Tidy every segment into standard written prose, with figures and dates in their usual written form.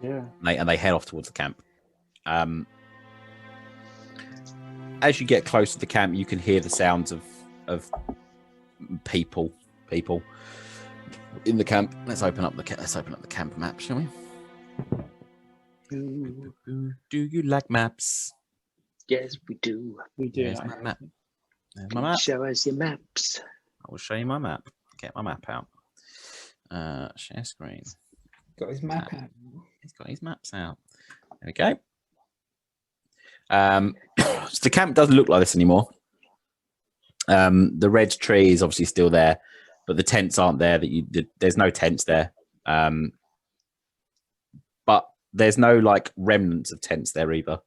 Yeah. And they head off towards the camp. As you get close to the camp, you can hear the sounds of people in the camp. Let's open up the camp map, shall we? Do you like maps? Yes, we do. We do. There's my map. There's my map. Show us your maps. I will show you my map. Get my map out. Share screen. Got his map out. He's got his maps out. There we go. So the camp doesn't look like this anymore. The red tree is obviously still there, but the tents aren't there. There's no tents there. But there's no like remnants of tents there either.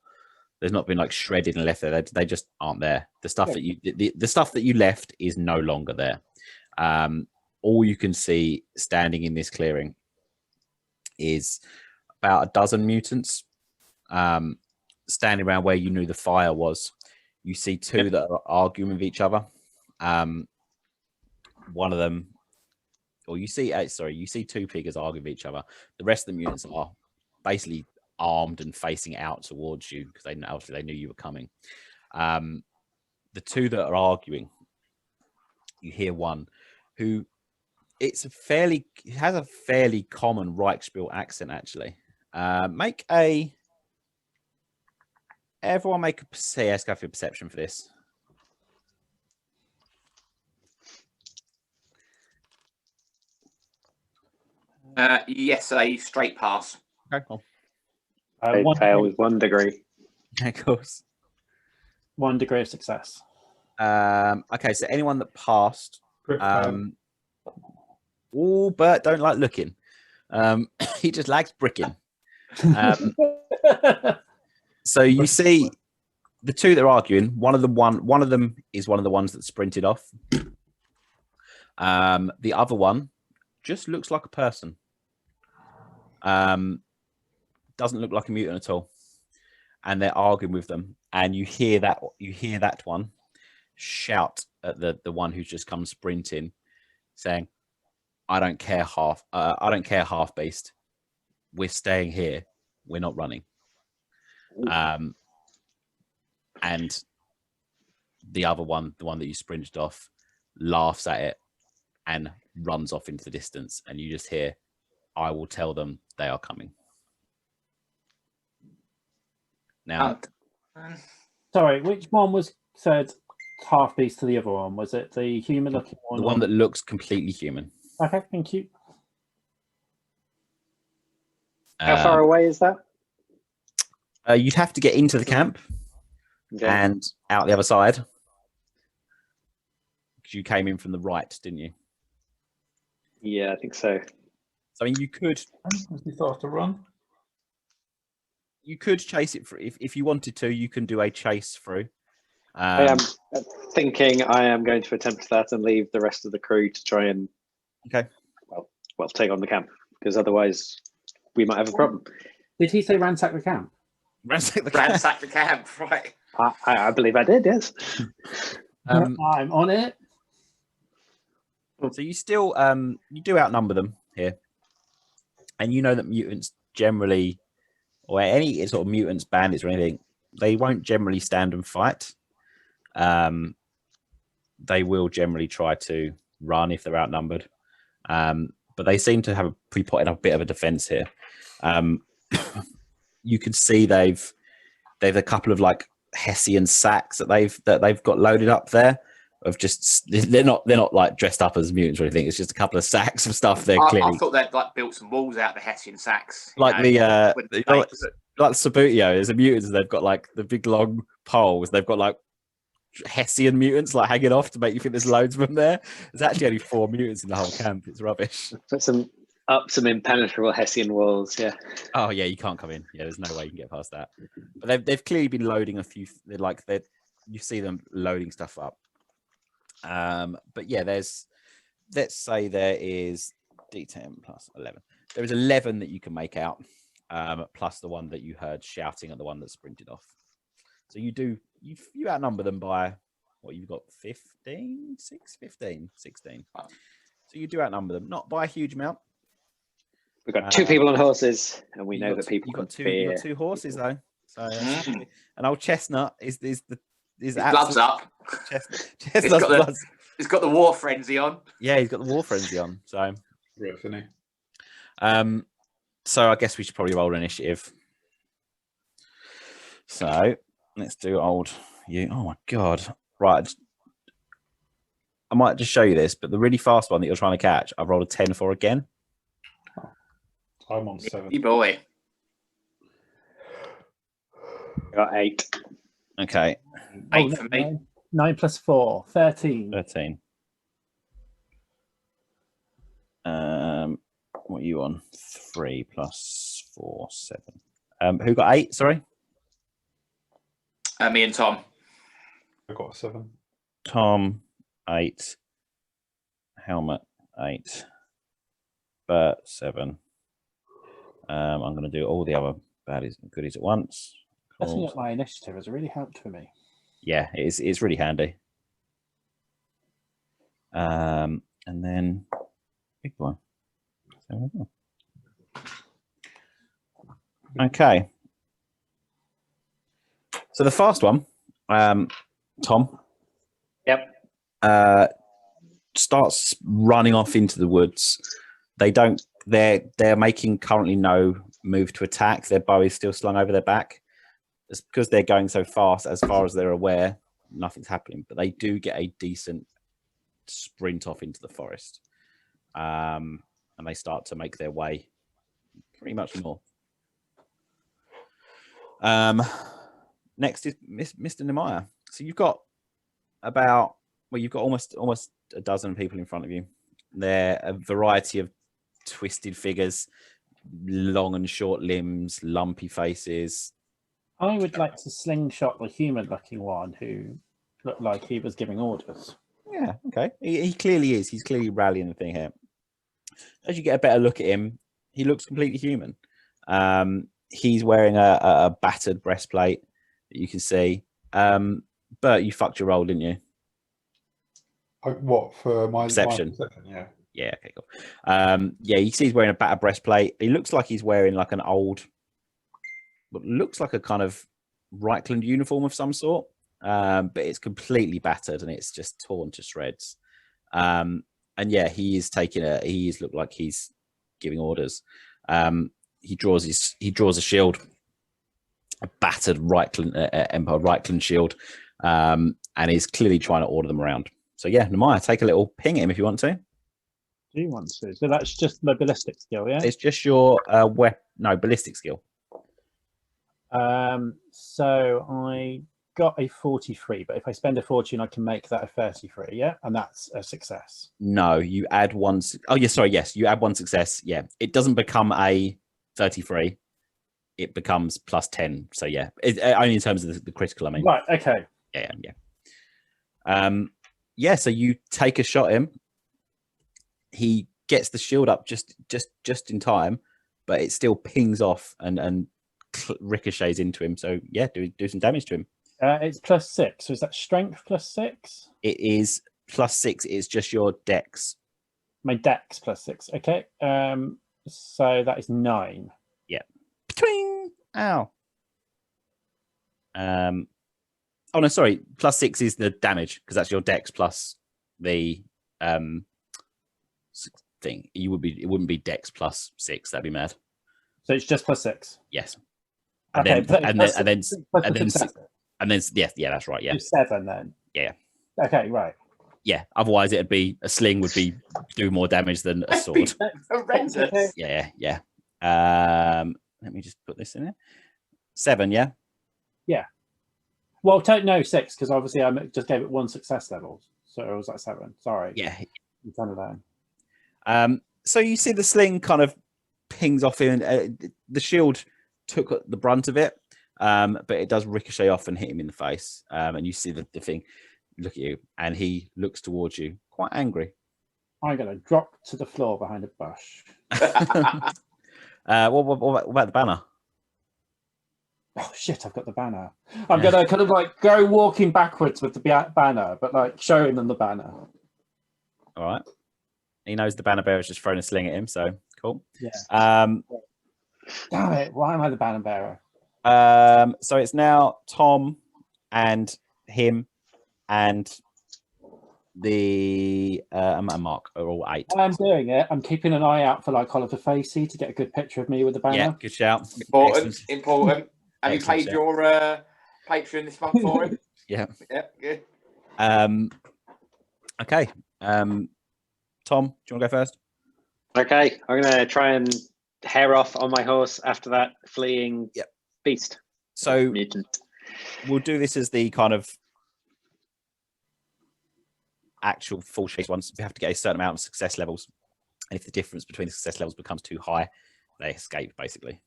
There's not been like shredded and left there. They just aren't there. The stuff that the stuff that you left is no longer there. All you can see standing in this clearing is about a dozen mutants standing around where you knew the fire was. You see two that are arguing with each other. One of them, or you see two figures arguing with each other. The rest of the mutants are basically armed and facing out towards you because they knew you were coming. The two that are arguing, you hear one who has a fairly common Reichsbild accent actually. Everyone make a perception for this. Yes, a straight pass. Okay, cool. They fail with 1 degree. Of course. 1 degree of success. Okay, so anyone that passed. Bert don't like looking. He just likes bricking. So you see the two that are arguing. One of them is one of the ones that sprinted off. The other one just looks like a person. Doesn't look like a mutant at all. And they're arguing with them. And you hear that one shout at the one who's just come sprinting, saying, I don't care half beast. We're staying here. We're not running. And the other one, the one that you sprinted off, laughs at it and runs off into the distance. And you just hear, I will tell them they are coming. Now, sorry, which one was said half beast to the other one? Was it the human looking one? The one that looks completely human. Okay, thank you. How far away is that? You'd have to get into the camp and out the other side. Because you came in from the right, didn't you? Yeah, I think so. So, I mean, you could. You thought to run? You could chase it if you wanted to. You can do a chase through. I am thinking I am going to attempt that and leave the rest of the crew to try and well take on the camp, because otherwise we might have a problem. Did he say ransack the camp? Ransack the camp, right? I believe I did. Yes. I'm on it. So you still you do outnumber them here, and you know that mutants generally, or any sort of mutants, bandits, or anything, they won't generally stand and fight. They will generally try to run if they're outnumbered, but they seem to have put in a bit of a defense here. You can see they've a couple of like Hessian sacks that they've got loaded up there. Of just they're not like dressed up as mutants or anything. It's just a couple of sacks of stuff. They're clearly. I thought they'd like built some walls out of the Hessian sacks, like Sabutio is a mutants. They've got like the big long poles. They've got like Hessian mutants like hanging off to make you think there's loads of them there. There's actually only 4 mutants in the whole camp. It's rubbish. Put some impenetrable Hessian walls. Yeah. Oh yeah, you can't come in. Yeah, there's no way you can get past that. But they've clearly been loading a few. You see them loading stuff up. But yeah, let's say there is D10 plus 11. There is 11 that you can make out, plus the one that you heard shouting at the one that sprinted off. So you outnumber them by what you've got 16. So you do outnumber them, not by a huge amount. We've got two people on horses, and we know that people you've can got two. fear. You've got two horses though. So an old chestnut is His gloves up. Chestnut's blood. He's got the war frenzy on. Yeah, he's got the war frenzy on. So, Rough, isn't he? so I guess we should probably roll initiative. So let's do old you. Oh my god! Right, I might just show you this, but the really fast one that you're trying to catch, I've rolled a 10 for again. I'm on 7. Hey boy. Got 8. Okay, 8 for me. 9 plus 4, 13. 13. What are you on? 3 plus 4, 7. Who got 8? Sorry, Me and Tom. I got a 7. Tom 8. Helmet 8. Bert 7. I'm going to do all the other baddies and goodies at once. Setting up my initiative has really helped for me. Yeah, it's really handy. And then big boy. Okay. So the fast one, Tom. Yep. Starts running off into the woods. They're making currently no move to attack. Their bow is still slung over their back. It's because they're going so fast, as far as they're aware, nothing's happening. But they do get a decent sprint off into the forest. And they start to make their way pretty much north. Next is Mr. Nehemiah. So you've got almost a dozen people in front of you. They're a variety of twisted figures, long and short limbs, lumpy faces. I would like to slingshot the human-looking one who looked like he was giving orders. Yeah, okay. He clearly is. He's clearly rallying the thing here. As you get a better look at him, he looks completely human. He's wearing a battered breastplate that you can see. But you fucked your roll, didn't you? What, for my Perception? Yeah. Yeah, okay, cool. Yeah, you see he's wearing a battered breastplate. He looks like he's wearing like an old, what looks like a kind of Reichland uniform of some sort. But it's completely battered and it's just torn to shreds. And yeah, he looked like he's giving orders. He draws a shield, a battered Empire Reichland shield, and is clearly trying to order them around. So yeah, Nehemiah, take a little ping at him if you want to. Do you want to? So that's just my ballistic skill, yeah? It's just your ballistic skill. So I got a 43, but if I spend a fortune, I can make that a 33, yeah? And that's a success. No, you add one. Oh, yeah, sorry. Yes, you add one success. Yeah, it doesn't become a 33. It becomes plus 10. So yeah, only in terms of the critical, I mean. Right, okay. Yeah. Yeah, so you take a shot at him. He gets the shield up just in time, but it still pings off and ricochets into him. So yeah, do some damage to him. It's plus 6. So is that strength plus 6? It is plus 6. It's just your dex. My dex plus 6. Okay. So that is 9. Yeah. Twing! Ow. Oh no, sorry. Plus 6 is the damage because that's your dex plus the thing. It wouldn't be dex plus 6. That'd be mad. So it's just plus 6. Yes. Okay. And then yeah, that's right. Yeah. 7 then. Yeah. Okay, right. Yeah. Otherwise, it'd be a sling would do more damage than a sword. Horrendous. Yeah. Let me just put this in there. 7. Yeah. Yeah. Well, no 6 because obviously I just gave it 1 success level, so it was like 7. Sorry. Yeah. You turn it down. So you see the sling kind of pings off him. The shield took the brunt of it, but it does ricochet off and hit him in the face. And you see the thing look at you, and he looks towards you, quite angry. I'm going to drop to the floor behind a bush. What about the banner? Oh shit! I've got the banner. I'm going to kind of like go walking backwards with the banner, but like showing them the banner. All right. He knows the banner bearer's just thrown a sling at him, so Cool. Yeah. Damn it! Why am I the banner bearer? So it's now Tom and him and the and Mark are all 8. While I'm doing it, I'm keeping an eye out for like Oliver Facey to get a good picture of me with the banner. Yeah, good shout. Important. Excellent. Important. Have you Excellent paid shout. your Patreon this month for him? Yeah. Yeah, good. Okay. Tom, do you want to go first? Okay, I'm going to try and hair off on my horse after that fleeing beast. So Mutant. we'll do this as the kind of actual full chase ones. We have to get a certain amount of success levels. And if the difference between the success levels becomes too high, they escape, basically.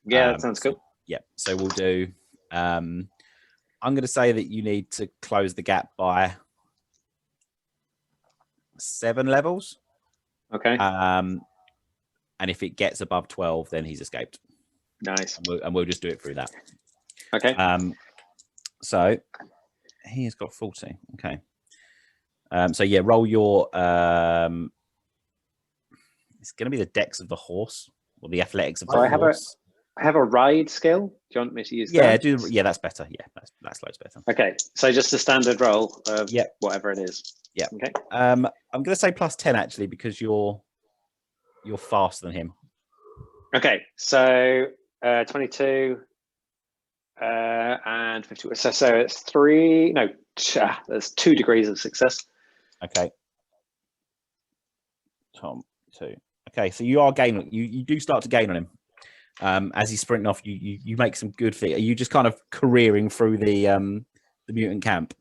Yeah, that sounds good. So we'll do... I'm going to say that you need to close the gap by 7 levels. Okay. And if it gets above 12, then he's escaped. Nice. And we'll just do it through that. Okay. So he has got 40. Okay. So yeah, roll your it's going to be the dex of the horse or the athletics of the horse. I have a ride skill. Do you want me to use that? Yeah, that's better. Yeah, that's loads better. Okay, so just a standard roll of whatever it is. Yeah. Okay. I'm going to say plus 10 actually because you're faster than him. Okay, so 22 and 50. So it's 3. No, there's 2 degrees of success. Okay. Tom, 2. Okay, so you are gaining. You do start to gain on him. As he's sprinting off, you make some good feet. Are you just kind of careering through the mutant camp?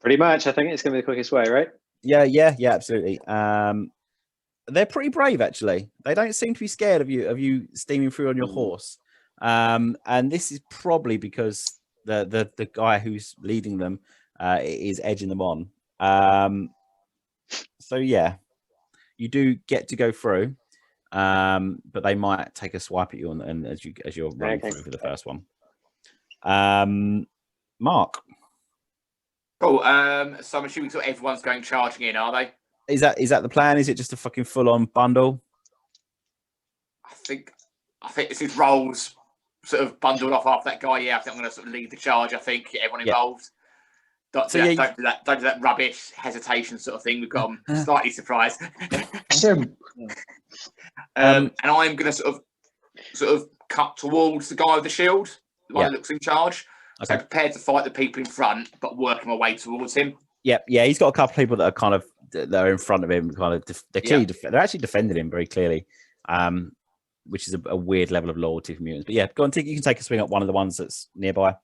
Pretty much. I think it's going to be the quickest way, right? Yeah, absolutely. They're pretty brave, actually. They don't seem to be scared of you steaming through on your horse. And this is probably because the guy who's leading them is edging them on. So yeah, you do get to go through. But they might take a swipe at you and as you're running through for the first one. Mark. Cool. So I'm assuming sort of everyone's going charging in, are they? Is that the plan? Is it just a fucking full-on bundle? I think this is rolls sort of bundled off after that guy. Yeah, I think I'm going to sort of lead the charge. I think get everyone involved. Don't do that rubbish hesitation sort of thing. We've got them slightly surprised. And I'm going to sort of cut towards the guy with the shield, the one that looks in charge. Okay. So prepared to fight the people in front, but working my way towards him. Yeah, he's got a couple of people that are kind of in front of him. Kind of, they're actually defending him very clearly, which is a weird level of loyalty for mutants. But yeah, go on, you can take a swing at one of the ones that's nearby.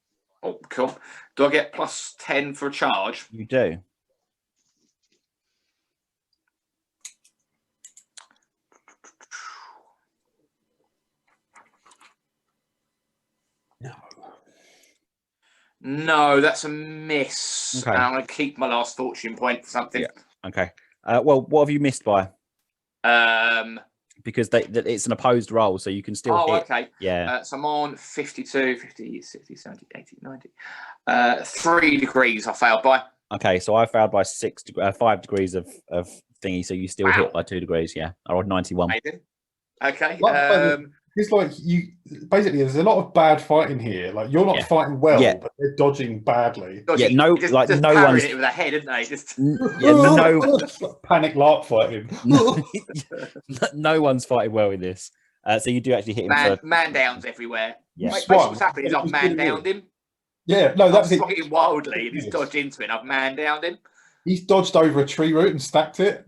Oh, cool. Do I get plus 10 for a charge? You do. No, that's a miss. Okay. And I'm going to keep my last fortune point for something. Yeah. Okay. Well, what have you missed by? Because it's an opposed roll, so you can still hit. Okay. Yeah. So I'm on 52, 50, 60, 70, 80, 90. 3 degrees I failed by. Okay, so I failed by 5 degrees of thingy, so you still hit by 2 degrees, yeah. I rolled 91. Amazing. Okay. It's like basically there's a lot of bad fighting here. Like you're not fighting well, but they're dodging badly. Dodging, no just one's it with a head, isn't they? Just panic lark fighting. No one's fighting well in this. So you do actually hit him. Man downs everywhere. Yeah. Basically what's happening is I've man downed him. Yeah, no, that's it. He's wildly and he's dodged into it. I've man downed him. He's dodged over a tree root and stacked it.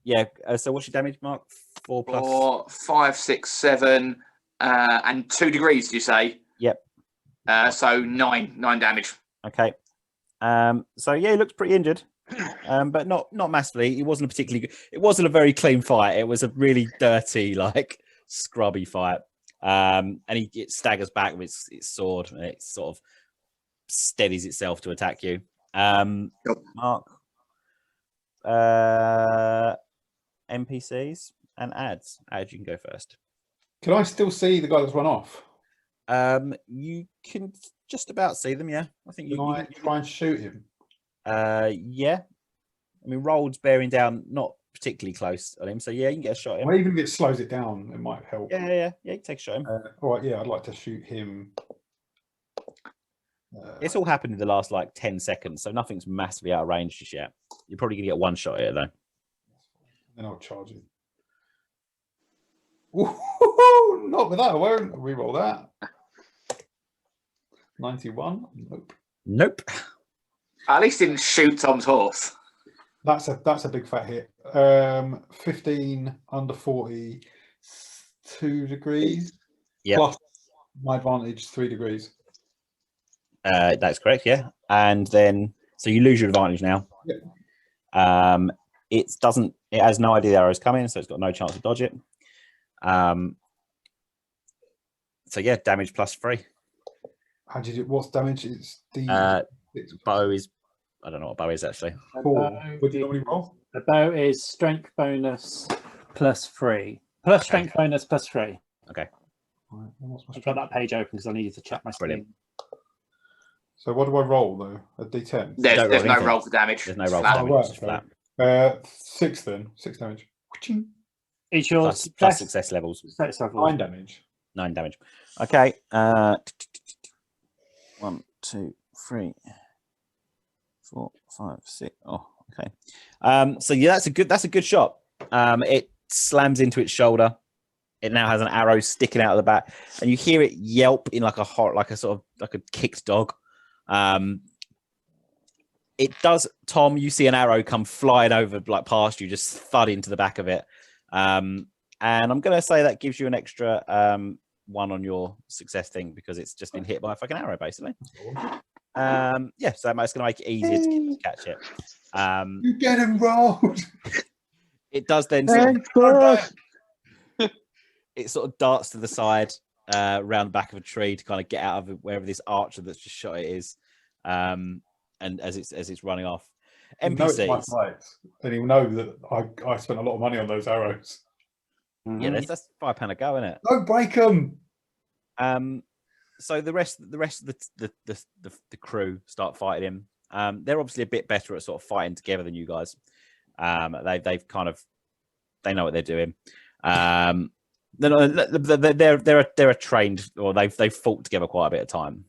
Yeah. So what's your damage, Mark? 4 plus 4, 5, 6, 7, and 2 degrees. Do you say? Yep. So 9 damage. Okay. So yeah, he looks pretty injured, but not massively. It wasn't a particularly good. It wasn't a very clean fight. It was a really dirty, like scrubby fight. And it staggers back with its sword, and it sort of steadies itself to attack you. Mark. NPCs and ads. Ad, you can go first. Can I still see the guy that's run off? You can just about see them, yeah. I think you try and shoot him. Yeah. I mean, Rold's bearing down not particularly close on him. So yeah, you can get a shot at him. Well, even if it slows it down, it might help. Yeah. You can take a shot at him. All right, yeah, I'd like to shoot him. It's all happened in the last like 10 seconds, so nothing's massively out of range just yet. You're probably gonna get one shot at it though. Then I'll charge him. Ooh, not with that. I won't reroll that. 91. Nope. At least didn't shoot Tom's horse. That's a big fat hit. 15 under 40, 2 degrees. Yeah. Plus my advantage, 3 degrees. That's correct. Yeah, and then so you lose your advantage now. Yep. It has no idea the arrow's coming, so it's got no chance to dodge it. So yeah, damage +3. How did it? What's damage? It's the bow is. I don't know what bow is actually. 4. What do you normally roll? The bow is strength bonus +3. Plus strength bonus +3. Okay. Right, I've got that page open because I needed to check my Brilliant. screen. So what do I roll though? A D10. There's no roll for damage. There's no roll for Flat. damage. Oh, it's just right, flat. 6 then. 6 damage. It's your Plus success levels. success level. 9 damage. 9 damage. Okay. 1, 2, 3, 4, 5, 6. Oh, okay. So yeah, that's a good shot. It slams into its shoulder. It now has an arrow sticking out of the back, and you hear it yelp in like a kicked dog. It does, Tom. You see an arrow come flying over like past you, just thud into the back of it. And I'm going to say that gives you an extra 1 on your success thing because it's just been hit by a fucking arrow, basically. Yeah, so that's going to make it easier to catch it. You get him rolled. It does then. It sort of darts to the side, around the back of a tree to kind of get out of wherever this archer that's just shot it is. And as it's running off, NPCs. And he'll know that I spent a lot of money on those arrows. Yeah, that's £5 a go, isn't it? Don't break them. So the rest of the crew start fighting him. They're obviously a bit better at sort of fighting together than you guys. They know what they're doing. They're a trained, or they've fought together quite a bit of time.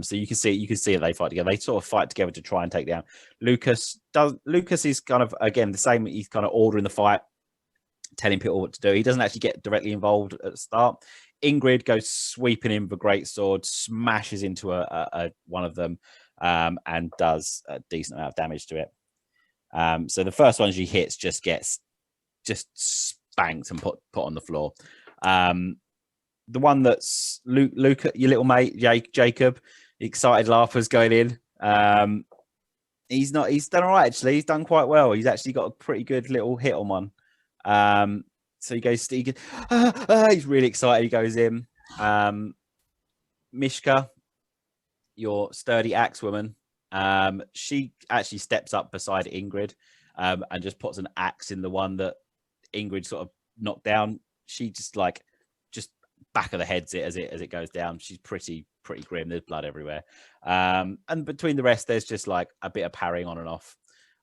So you can see that they fight together. They sort of fight together to try and take down Lucas. Lucas is kind of again the same. He's kind of ordering the fight, telling people what to do. He doesn't actually get directly involved at the start. Ingrid goes sweeping in with a great sword, smashes into one of them, and does a decent amount of damage to it. So the first one she hits just gets spanked and put on the floor. The one that's Luke, your little mate, Jacob, excited laugher's going in. He's done all right, actually. He's done quite well. He's actually got a pretty good little hit on one. So he's really excited. He goes in. Mishka, your sturdy axe woman, she actually steps up beside Ingrid, and just puts an axe in the one that Ingrid sort of knocked down. She just back of the heads it as it goes down. She's pretty grim. There's blood everywhere. And between the rest, there's just like a bit of parrying on and off.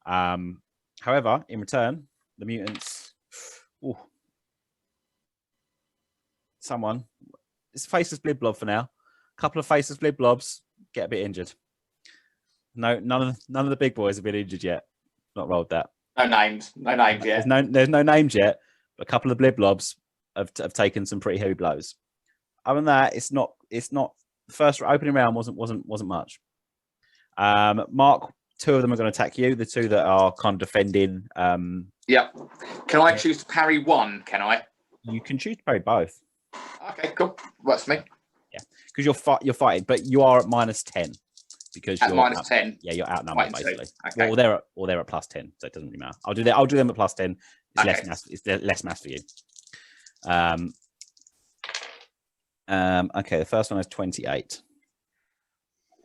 However, in return, the mutants. Ooh, someone. It's faceless blib blob for now. A couple of faceless blib blobs get a bit injured. No, none of the big boys have been injured yet. Not rolled that. No names yet. There's no names yet. But a couple of blib blobs have taken some pretty heavy blows. Other than that, it's not. The first opening round wasn't much. Mark, 2 of them are going to attack you. The 2 that are kind of defending. Yeah. Can I choose to parry one? Can I? You can choose to parry both. Okay, cool. Works for me. Yeah, because you're fighting, but you are at -10 because at you're -10. Yeah, you're outnumbered basically. Okay. Well, they're at +10, so it doesn't really matter. I'll do them at +10. It's less mass. It's less mass for you. Okay, the first one is 28.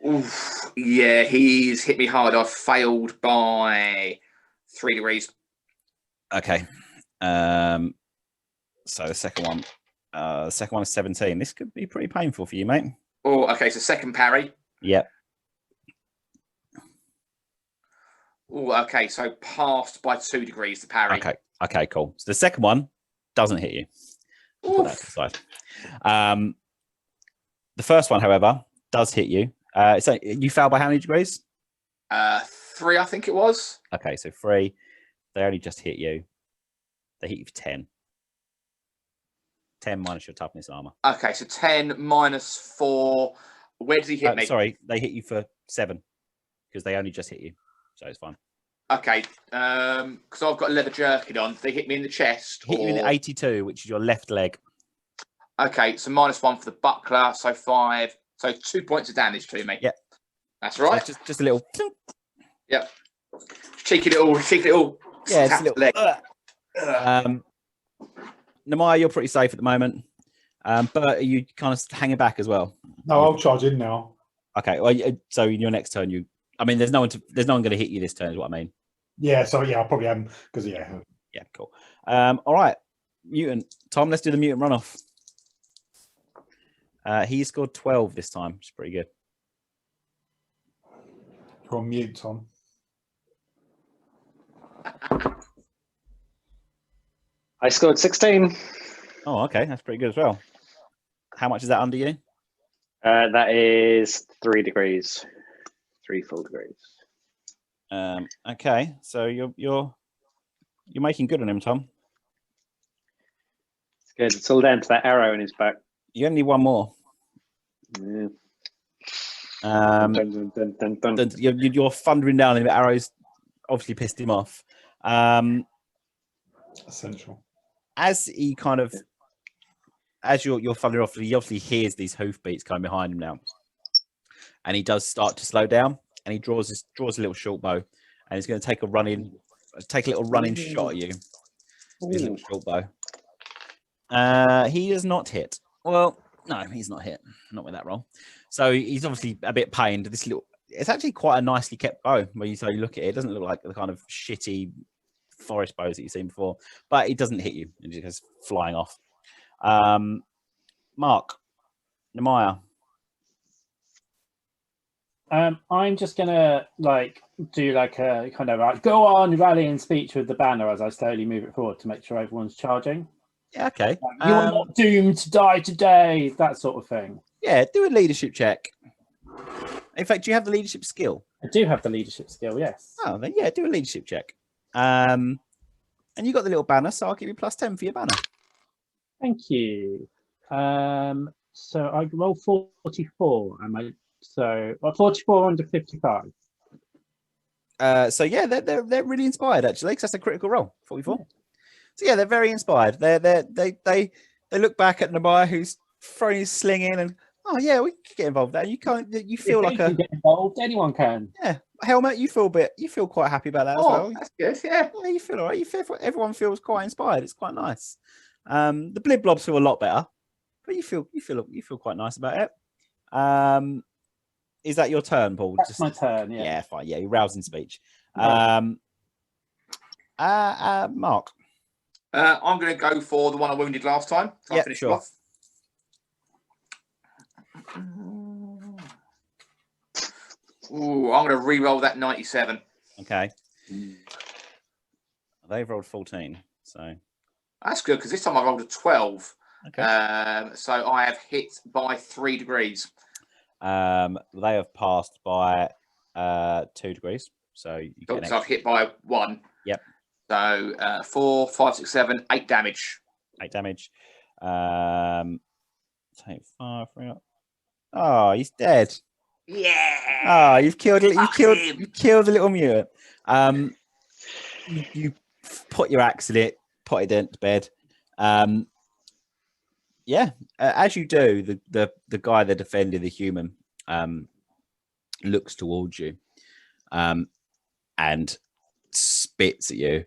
Oof, yeah, he's hit me hard. I've failed by 3 degrees. Okay. So the second one is 17. This could be pretty painful for you, mate. Oh, okay. So second parry. Yep. Oh, okay. So passed by 2 degrees the parry. Okay. Okay, cool. So the second one doesn't hit you. Put that to the side. The first one, however, does hit you. So you fail by how many degrees? 3, I think it was. Okay, so 3. They only just hit you. They hit you for 10. 10 minus your toughness armor. Okay, so 10 minus 4. Where does he hit me? Sorry, they hit you for 7 because they only just hit you. So it's fine. Okay, because I've got a leather jerkin on. They hit me in the chest. Hit you in the 82, which is your left leg. Okay, so -1 for the buckler, so 5. So 2 points of damage to me. Yep. That's right. So just a little. Yep. Cheeky little. Yeah, it's a little. Leg. Namaya, you're pretty safe at the moment. But are you kind of hanging back as well? No, I'll charge in now. Okay. Well, so in your next turn, there's no one going to hit you this turn. Is what I mean. Yeah. So yeah, I probably am because yeah. Yeah. Cool. All right. Mutant. Tom, let's do the mutant runoff. He scored 12 this time, which is pretty good. You're on mute, Tom. I scored 16. Oh, okay. That's pretty good as well. How much is that under you? That is 3 degrees. 3 full degrees. Okay. So you're making good on him, Tom. It's good. It's all down to that arrow in his back. You only need one more. Yeah. You're thundering down him. The arrows obviously pissed him off. Essential. As you're thundering off, he obviously hears these hoofbeats coming behind him now, and he does start to slow down. And he draws a little short bow, and he's going to take a little running shot at you with his little short bow. He is not hit. Well, no, he's not hit. Not with that roll. So he's obviously a bit pained. It's actually quite a nicely kept bow. When you look at it, it doesn't look like the kind of shitty forest bows that you've seen before, but it doesn't hit you. It just goes flying off. Mark, Namaya. I'm just gonna do a kind of go on rallying speech with the banner as I slowly move it forward to make sure everyone's charging. Yeah, okay. You're not doomed to die today. That sort of thing. Yeah, do a leadership check. In fact, do you have the leadership skill? I do have the leadership skill. Yes. Oh, then yeah, do a leadership check. And you got the little banner, so I'll give you +10 for your banner. Thank you. So I roll 44. So 44 under 55. So yeah, they're really inspired actually, because that's a critical roll, 44. So yeah, they're very inspired. They look back at Namaya, who's throwing his sling in, and oh yeah, we can get involved there. You feel like get involved. Anyone can. Yeah, Helmet, you feel quite happy about that as well. That's good. Yeah, you feel all right. Everyone feels quite inspired. It's quite nice. The blib blobs feel a lot better, but you feel quite nice about it. Is that your turn, Paul? That's my turn. Yeah. Yeah, fine. Yeah, you're rousing speech. Mark. I'm going to go for the one I wounded last time. Yeah, sure. Off. Ooh, I'm going to re-roll that 97. Okay. They've rolled 14, so that's good because this time I rolled a 12. Okay. So I have hit by 3 degrees. They have passed by 2 degrees. So you get I've hit by 1. Yep. So 4, 5, 6, 7, 8 damage. 8 damage. Take 5. Oh, he's dead. Yeah. Oh, you've killed the little mutant. You put your axe in it, put it into bed. Yeah, as you do, the guy that defended the human looks towards you and spits at you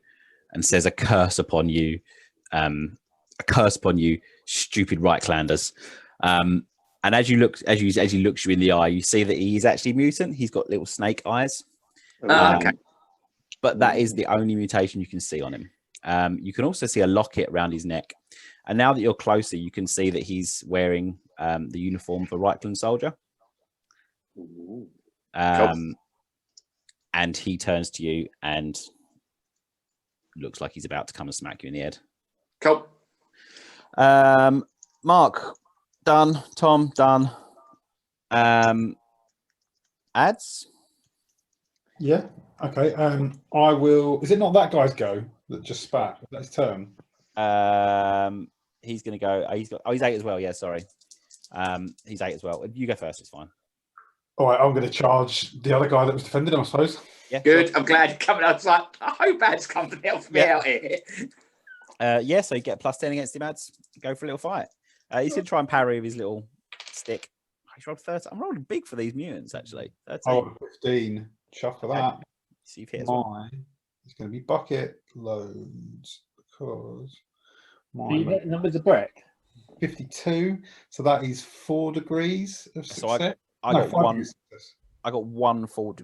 and says, "A curse upon you, stupid Reichlanders." And as he looks you in the eye, you see that he's actually mutant. He's got little snake eyes. Okay. But that is the only mutation you can see on him. You can also see a locket around his neck. And now that you're closer, you can see that he's wearing the uniform of a Reichland soldier. And he turns to you and looks like he's about to come and smack you in the head. Cool. Mark, done. Tom, done. Ads? Yeah. Okay. I will. Is it not that guy's go that just spat? That's his turn. He's going to go. He's 8 as well. Yeah, sorry. He's 8 as well. You go first. It's fine. All right. I'm going to charge the other guy that was defending him, I suppose. Yeah. Good. Sure. I'm glad you're coming out. Like, I hope Ad's come to help me out here. Yeah. So you get +10 against him, Ads. Go for a little fight. He's going to try and parry with his little stick. He's rolled 30. I'm rolling big for these mutants, actually. 13. I rolled 15. Chuff for that. See if he hits well. It's going to be bucket loads because Are you hitting them with the brick? 52. So that is 4 degrees of success. So I got one full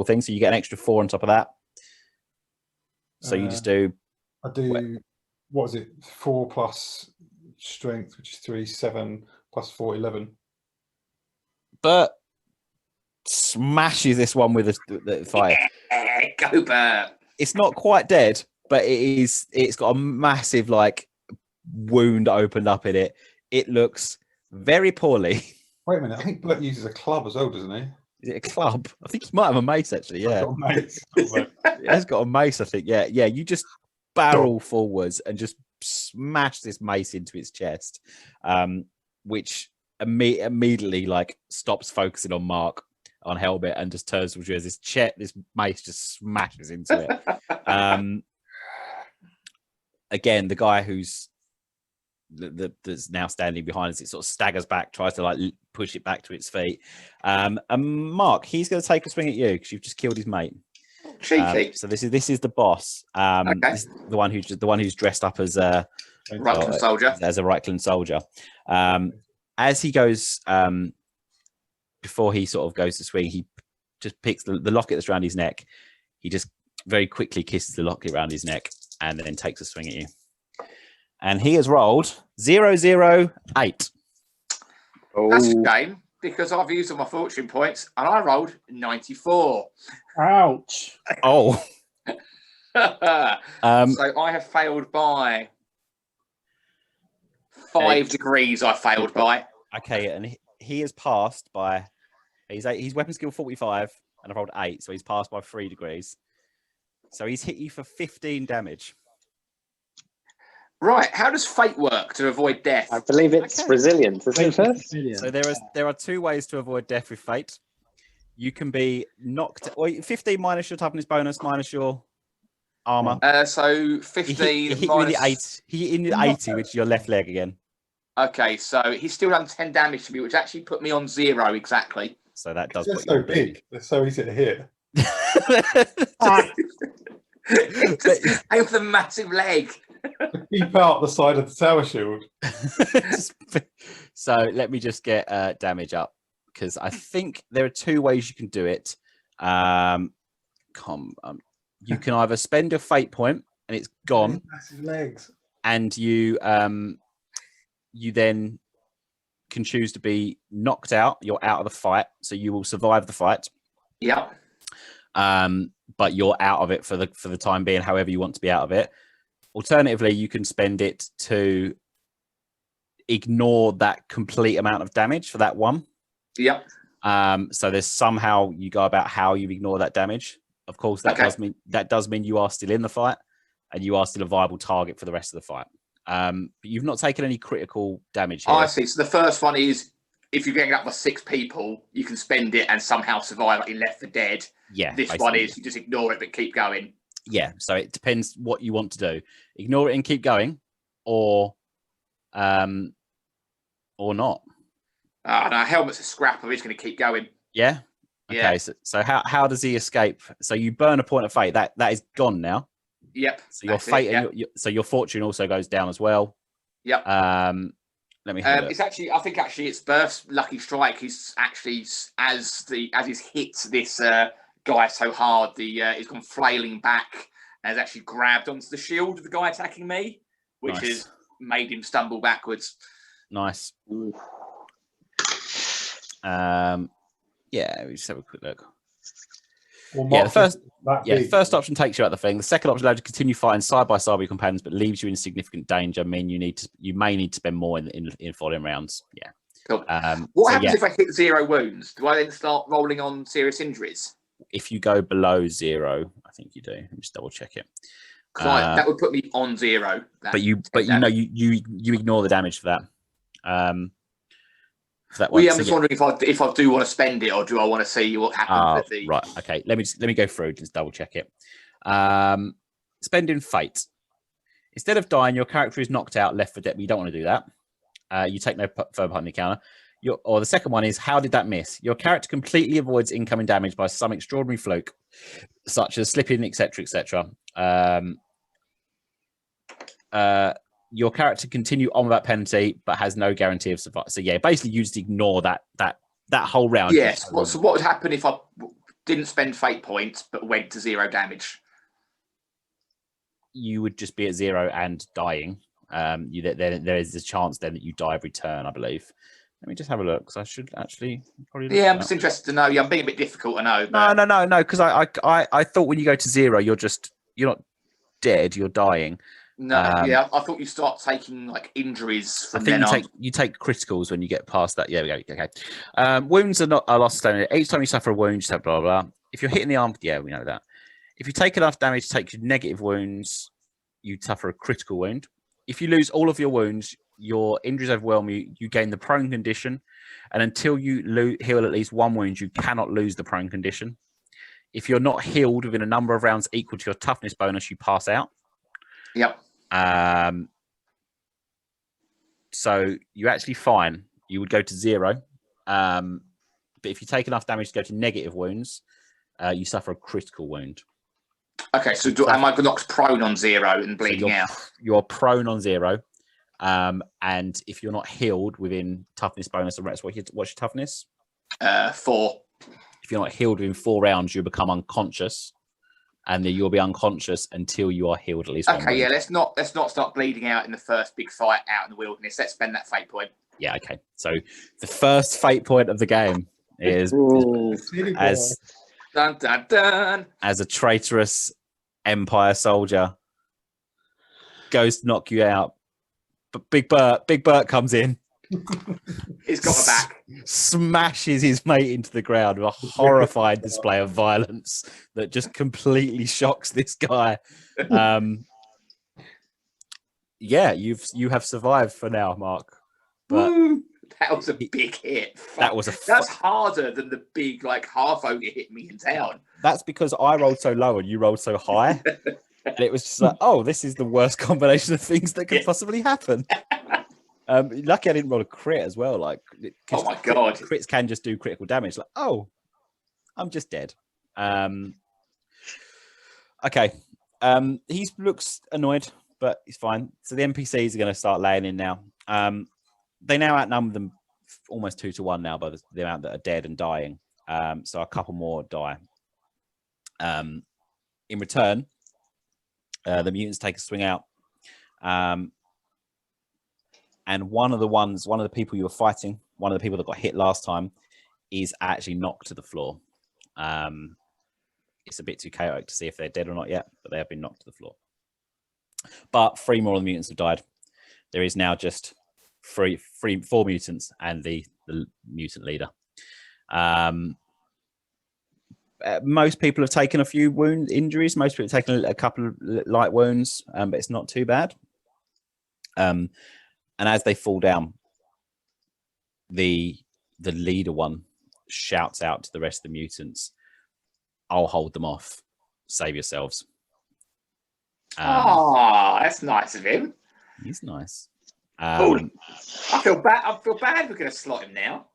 thing. So you get an extra 4 on top of that. So you just do. I do. What is it? 4 plus strength, which is 3, 7 plus 4, 11. Bert smashes this one with the fire. Go Bert. It's not quite dead, but it's got a massive like wound opened up in it. It looks very poorly. Wait a minute, I think Bert uses a club as well, doesn't he? Is it a club? I think he might have a mace actually. Yeah, he has got a mace. I think. Yeah. You just barrel forwards and just smash this mace into its chest, which immediately like stops focusing on Mark on Helmet and just turns towards you as this mace just smashes into it. Again, the guy who's that's now standing behind us, it sort of staggers back, tries to like push it back to its feet. And Mark, he's going to take a swing at you because you've just killed his mate. Cheeky. So this is the boss. Okay. This is the one who's dressed up as a Reichland soldier. As a Reichland soldier. As he goes, before he sort of goes to swing, he just picks the locket that's around his neck. He just very quickly kisses the locket around his neck and then takes a swing at you. And he has rolled 008. Oh. That's a shame because I've used all my fortune points and I rolled 94. Ouch. Oh. So I have failed by 5 degrees. I failed by. Okay, and he has passed by. He's weapon skill 45, and I've rolled 8, so he's passed by 3 degrees. So he's hit you for 15 damage. Right, how does fate work to avoid death? I believe it's resilience, isn't it first? So there are 2 ways to avoid death with fate. You can be knocked, or 15 minus your toughness bonus minus your armor. So 15 he minus... He hit in the 80, which is your left leg again. Okay, so he's still done 10 damage to me, which actually put me on 0 exactly. So that does. They're so big. They're so easy to hit. Aim for the massive leg. Keep out the side of the tower shield. So let me just get damage up because I think there are 2 ways you can do it. You can either spend a fate point and it's gone, massive legs, and you then can choose to be knocked out. You're out of the fight, so you will survive the fight. Yeah. But you're out of it for the time being, however you want to be out of it. Alternatively, you can spend it to ignore that complete amount of damage for that one. Yep. So there's somehow you go about how you ignore that damage. Of course, that does mean you are still in the fight and you are still a viable target for the rest of the fight. But you've not taken any critical damage here. I see. So the first one is if you're getting up by 6 people, you can spend it and somehow survive like you're left for dead. Yeah. This one is you just ignore it but keep going. Yeah. So it depends what you want to do. Ignore it and keep going, or not. No, Helmet's a scrapper. He's going to keep going. Yeah. Okay. Yeah. So how does he escape? So you burn a point of fate. That is gone now. Yep. So your fate and your fortune also goes down as well. Yep. Let me. It's actually. I think actually it's Berth's lucky strike. He's actually as he's hit this guy so hard, he's gone flailing back and has actually grabbed onto the shield of the guy attacking me, which has made him stumble backwards. Nice. Yeah, we just have a quick look. Yeah, the first option takes you out the thing. The second option allows you to continue fighting side by side with your companions, but leaves you in significant danger. You may need to spend more in following rounds. Yeah. Cool. What happens if I hit 0 wounds? Do I then start rolling on serious injuries? If you go below 0, I think you do. Let me just double check it. That would put me on 0. But you ignore the damage for that. I'm just wondering if I do want to spend it, or do I want to see what happens? Right. Okay. Let me go through. Just double check it. Spending fate. Instead of dying, your character is knocked out, left for dead. But you don't want to do that. You take no further part in the encounter. Or the second one is, how did that miss? Your character completely avoids incoming damage by some extraordinary fluke, such as slipping, etc., etc. Your character continue on without penalty, but has no guarantee of survival. So yeah, basically you just ignore that whole round. Yes. So what would happen if I didn't spend fate points but went to 0 damage? You would just be at 0 and dying. There is a chance then that you die every turn, I believe. Let me just have a look, because I should actually probably. Yeah, I'm just interested to know. Yeah, I'm being a bit difficult, I know. But... No, because I thought when you go to 0, you're not dead, you're dying. No, I thought you start taking like injuries from then on. You take criticals when you get past that. Yeah, we go. Okay. Wounds are lost stamina. Each time you suffer a wound, you have blah, blah, blah. If you're hitting the arm, yeah, we know that. If you take enough damage to take negative wounds, you suffer a critical wound. If you lose all of your wounds, your injuries overwhelm you, you gain the prone condition. And until you heal at least 1 wound, you cannot lose the prone condition. If you're not healed within a number of rounds equal to your toughness bonus, you pass out. Yep. So you're actually fine. You would go to 0. But if you take enough damage to go to negative wounds, you suffer a critical wound. Okay, so am I knocked prone on 0 and bleeding out? You're prone on 0. And if you're not healed within toughness bonus or rest, what's your toughness? 4. If you're not healed within 4 rounds, you become unconscious. And then you'll be unconscious until you are healed at least. Okay, yeah, let's not start bleeding out in the first big fight out in the wilderness. Let's spend that fate point. Yeah, okay. So the first fate point of the game is as dun, dun, dun. As a traitorous Empire soldier goes to knock you out, but Big Bert comes in. He's got the back. Smashes his mate into the ground with a horrified display of violence that just completely shocks this guy. Yeah, you have survived for now, Mark. But that was a big hit. That's harder than the big half ogre hit me in town. That's because I rolled so low and you rolled so high. And it was just like, oh, this is the worst combination of things that could possibly happen. Lucky I didn't roll a crit as well. Oh my god, crits can just do critical damage. Oh, I'm just dead. Okay. He looks annoyed, but he's fine. So the NPCs are going to start laying in now. They now outnumber them almost 2 to 1 now by the amount that are dead and dying. So a couple more die. In return, the mutants take a swing out. And one of the people you were fighting, one of the people that got hit last time, is actually knocked to the floor. It's a bit too chaotic to see if they're dead or not yet, but they have been knocked to the floor. But 3 more of the mutants have died. There is now just 4 mutants and the mutant leader. Most people have taken a few injuries. Most people have taken a couple of light wounds, but it's not too bad. And as they fall down, the leader one shouts out to the rest of the mutants, "I'll hold them off. Save yourselves." That's nice of him. He's nice. I feel bad. We're going to slot him now.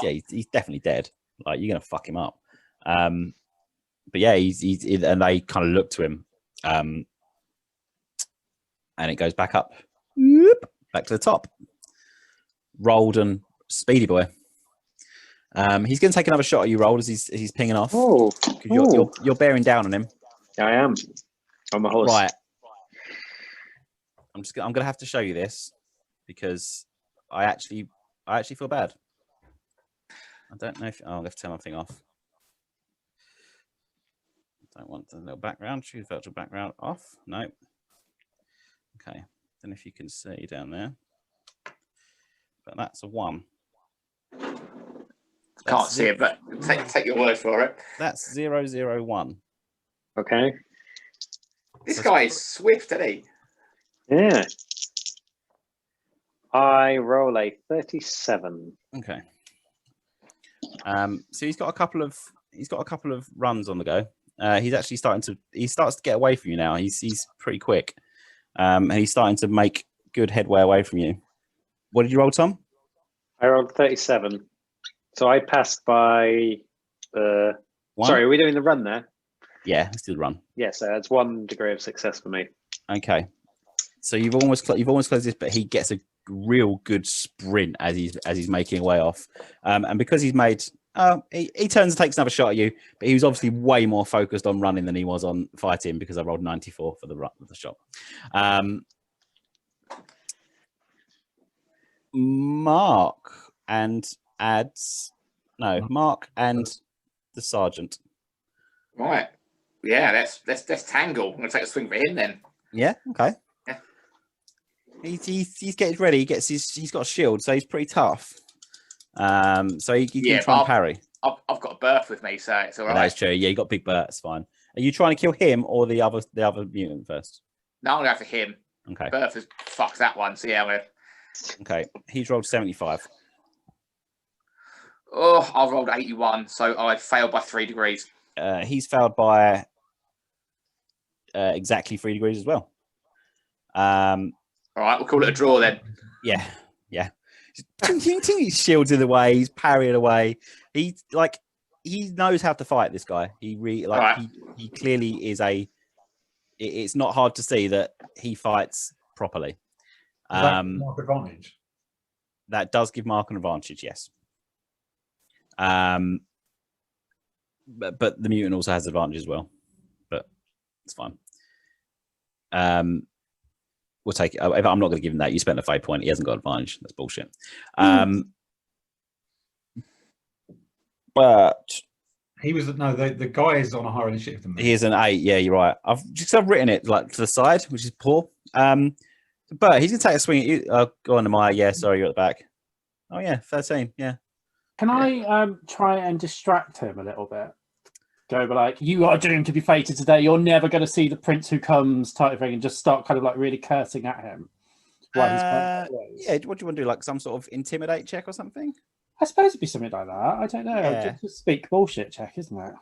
He's definitely dead. You're going to fuck him up. But yeah, he's and they kind of look to him, and it goes back up. Whoop. Back to the top. Rolled and Speedy Boy. He's going to take another shot at you, Rolled, as he's pinging off. Oh, you're bearing down on him. I am. I'm a horse. Right. I'm going to have to show you this because I actually feel bad. I don't know if I'm going to turn my thing off. Don't want the little background. Choose virtual background off. No. Okay. Then if you can see down there, but that's a 1. Can't see it, but take your word for it. That's 001. Okay. This guy is swift, isn't he? Yeah. I roll a 37. Okay. So he's got a couple of runs on the go. He's actually starts to get away from you now. He's pretty quick. And he's starting to make good headway away from you. What did you roll, Tom? I rolled 37. So I passed by. Sorry, are we doing the run there? Yeah, let's do the run. Yeah, so that's 1 degree of success for me. Okay. So you've almost closed this, but he gets a real good sprint as he's making way off. And because he's made, he turns and takes another shot at you, but he was obviously way more focused on running than he was on fighting because I rolled 94 for the run of the shot. Mark and the sergeant. Right. Yeah, let's tangle. I'm gonna take a swing for him then. Yeah. Okay. Yeah. He's getting ready. He's got a shield, so he's pretty tough. So he can try and parry. I've got a berth with me, so it's all right. That's true. Yeah, you got big Bert. It's fine. Are you trying to kill him or the other mutant first? No, I'm gonna go for him. Okay. Berth has fucked that one. So yeah, Okay. He's rolled 75. Oh, I rolled 81, so I failed by 3 degrees. He's failed by exactly 3 degrees as well. All right, we'll call it a draw then. Yeah. He's shielding away. He's parrying away. He knows how to fight. This guy. He clearly is It's not hard to see that he fights properly. Mark advantage. That does give Mark an advantage. Yes. But the mutant also has advantage as well. But it's fine. We'll take it. I'm not going to give him that. You spent a 5 point. He hasn't got advantage. That's bullshit. But he was the guy is on a higher initiative than me. He is an 8. Yeah, you're right. I've written it like to the side, which is poor. But he's going to take a swing at you. Go on, Amaya. Yeah, sorry, you're at the back. Oh yeah, 13. Yeah. Can I try and distract him a little bit? Go, but like, you are doomed to be fated today. You're never going to see the prince who comes, type of thing, and just start kind of like really cursing at him. Yeah, what do you want to do? Like some sort of intimidate check or something? I suppose it'd be something like that. I don't know. Yeah. Just speak bullshit check, isn't it?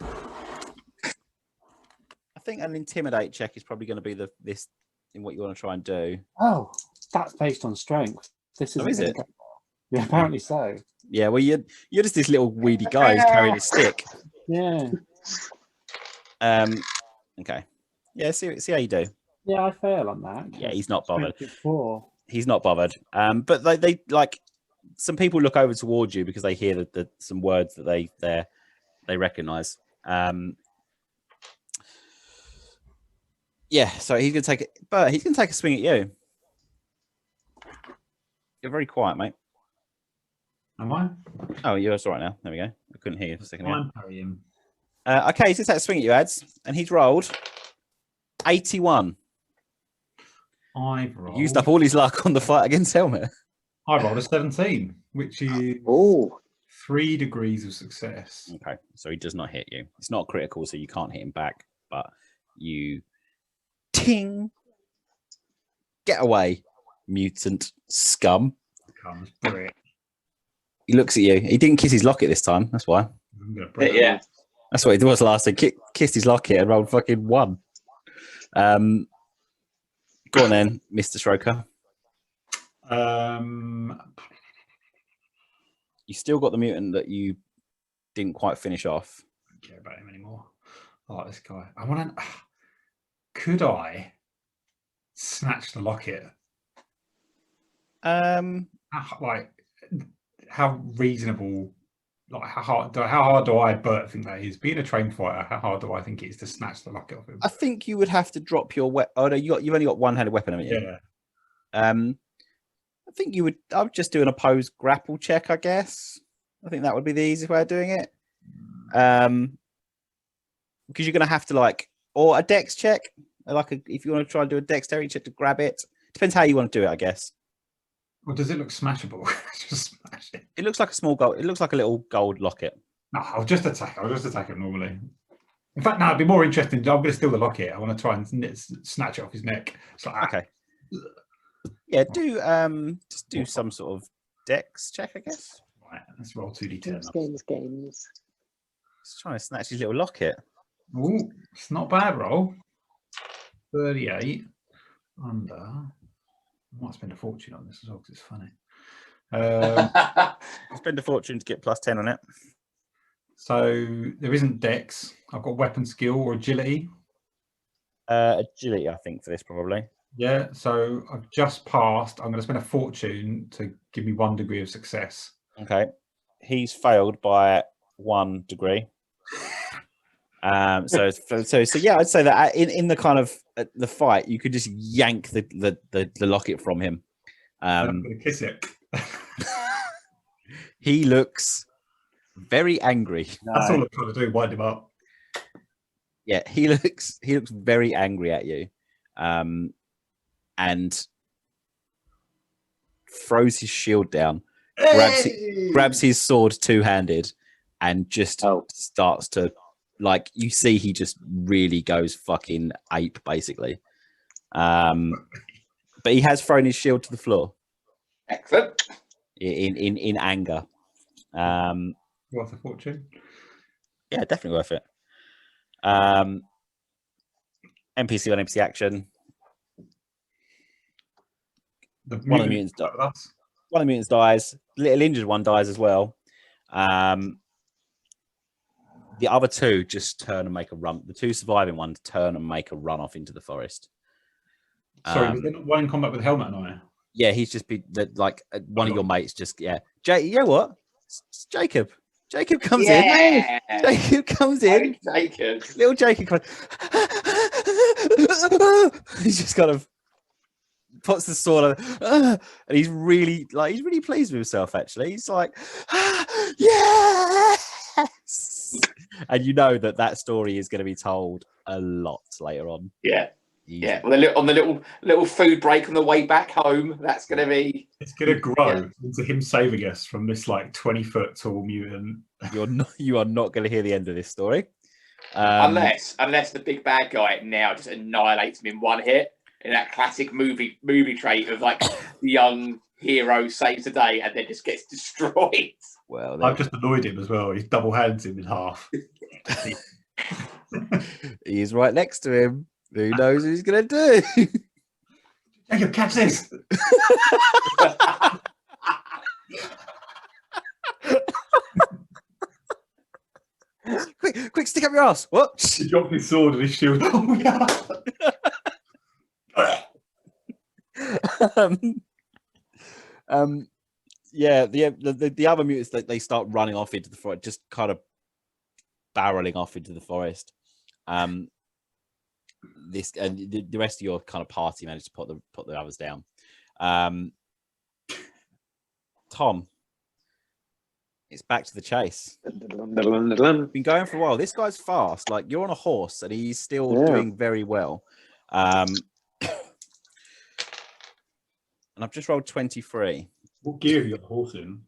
I think an intimidate check is probably going to be this in what you want to try and do. Oh, that's based on strength. This is it? Yeah, apparently so. Yeah, well, you're just this little weedy guy who's carrying a stick. Yeah. Okay. Yeah. See how you do. Yeah, I fail on that. Yeah, he's not bothered. 24. He's not bothered. But they like some people look over towards you because they hear some words that they recognise. Yeah. So he's gonna take it, but he's gonna take a swing at you. You're very quiet, mate. Am I? Oh, you're all right now. There we go. I couldn't hear you for a second. I'm parrying. Okay, he's going to take a swing at you, Ads, and he's rolled 81. I've rolled... Used up all his luck on the fight against Helmet. I rolled a 17, which is 3 degrees of success. Okay, so he does not hit you. It's not critical, so you can't hit him back, but you ting. Get away, mutant scum. Comes brick. He looks at you. He didn't kiss his locket this time. That's why. Yeah. That's what he was last time. Kissed his locket and rolled fucking 1. Go on then, Mr. Stroker. You still got the mutant that you didn't quite finish off. I don't care about him anymore. I like this guy. I want to... Could I snatch the locket? How reasonable... Like how hard do I think that is? Being a trained fighter, how hard do I think it is to snatch the locket off him? I think you would have to drop your weapon. Oh no, you've only got one-handed weapon, haven't you? Yeah. I think you would. I would just do an opposed grapple check, I guess. I think that would be the easiest way of doing it. because you're going to have to like, or a dex check, if you want to try and do a dexterity check to grab it. Depends how you want to do it, I guess. Well, does it look smashable? Just smash it. It looks like a small gold. It looks like a little gold locket. No, I'll just attack it normally. In fact, no, it'd be more interesting. I'm going to steal the locket. I want to try and snatch it off his neck. It's like, okay. Yeah, just do some sort of dex check, I guess. Right, let's roll 2d10. Games. Just trying to snatch his little locket. Ooh, it's not a bad roll. 38 under. I might spend a fortune on this as well because it's funny. Spend a fortune to get +10 on it. So there isn't dex. I've got weapon skill or agility. Agility, I think, for this probably. Yeah, so I've just passed. I'm going to spend a fortune to give me 1 degree of success. Okay. He's failed by 1 degree. So yeah, I'd say that in the kind of the fight, you could just yank the locket from him. I'm going to kiss it. He looks very angry. That's all I'm trying to do, wind him up. Yeah, he looks very angry at you, and throws his shield down, grabs his sword two-handed, and just starts to, like, you see he just really goes fucking ape, basically. But he has thrown his shield to the floor. Excellent. In anger. Worth a fortune. Yeah, definitely worth it. NPC on NPC action. One of the mutants dies. The little injured one dies as well. The other two just turn and make a run. The 2 surviving ones turn and make a run off into the forest. Sorry, was there not one in combat with helmet on it? Yeah, he's just one of your mates just, yeah. You know what? It's Jacob. Jacob comes in. Jacob comes in. Jacob. Little Jacob comes. He's just kind of puts the sword on, and he's really pleased with himself, actually. He's like, yes! And you know that story is going to be told a lot later on. Yeah. Yeah, well, on the little food break on the way back home, that's going to be. It's going to grow into him saving us from this like 20-foot tall mutant. You are not going to hear the end of this story, unless the big bad guy now just annihilates him in 1 hit, in that classic movie trait of like the young hero saves the day and then just gets destroyed. Well, I've just annoyed him as well. He's double hands him in half. He's right next to him. Who knows what he's going to do? Jacob, catch this! Quick, stick up your ass. What? He dropped his sword and his shield. Oh, yeah. The other mutants, they start running off into the forest, just kind of barreling off into the forest. This and the rest of your kind of party managed to put the others down. Tom, it's back to the chase. Been going for a while. This guy's fast. Like, you're on a horse, and he's still doing very well. And I've just rolled 23. What gear have you got the horse in?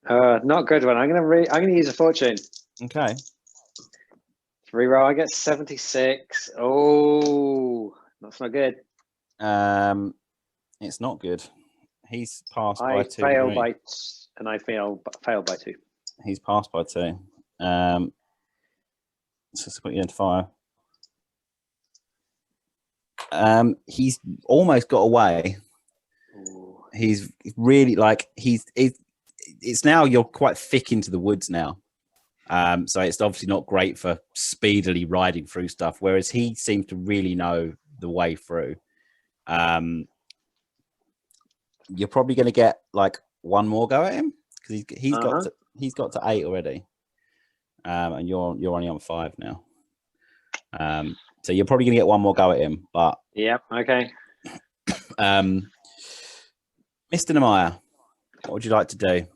Not good one. I'm gonna use a fortune. Okay. Reroll. I get 76. Oh, that's not good. It's not good. He's passed I by 2. And I failed by 2. He's passed by 2. So let's put you into fire. He's almost got away. Ooh. He's really like it's now you're quite thick into the woods now. So it's obviously not great for speedily riding through stuff, whereas he seems to really know the way through. You're probably going to get like 1 more go at him because he's got to 8 already, and you're only on 5 now. So you're probably going to get 1 more go at him, but yep, okay. Mr. Nemaya, what would you like to do?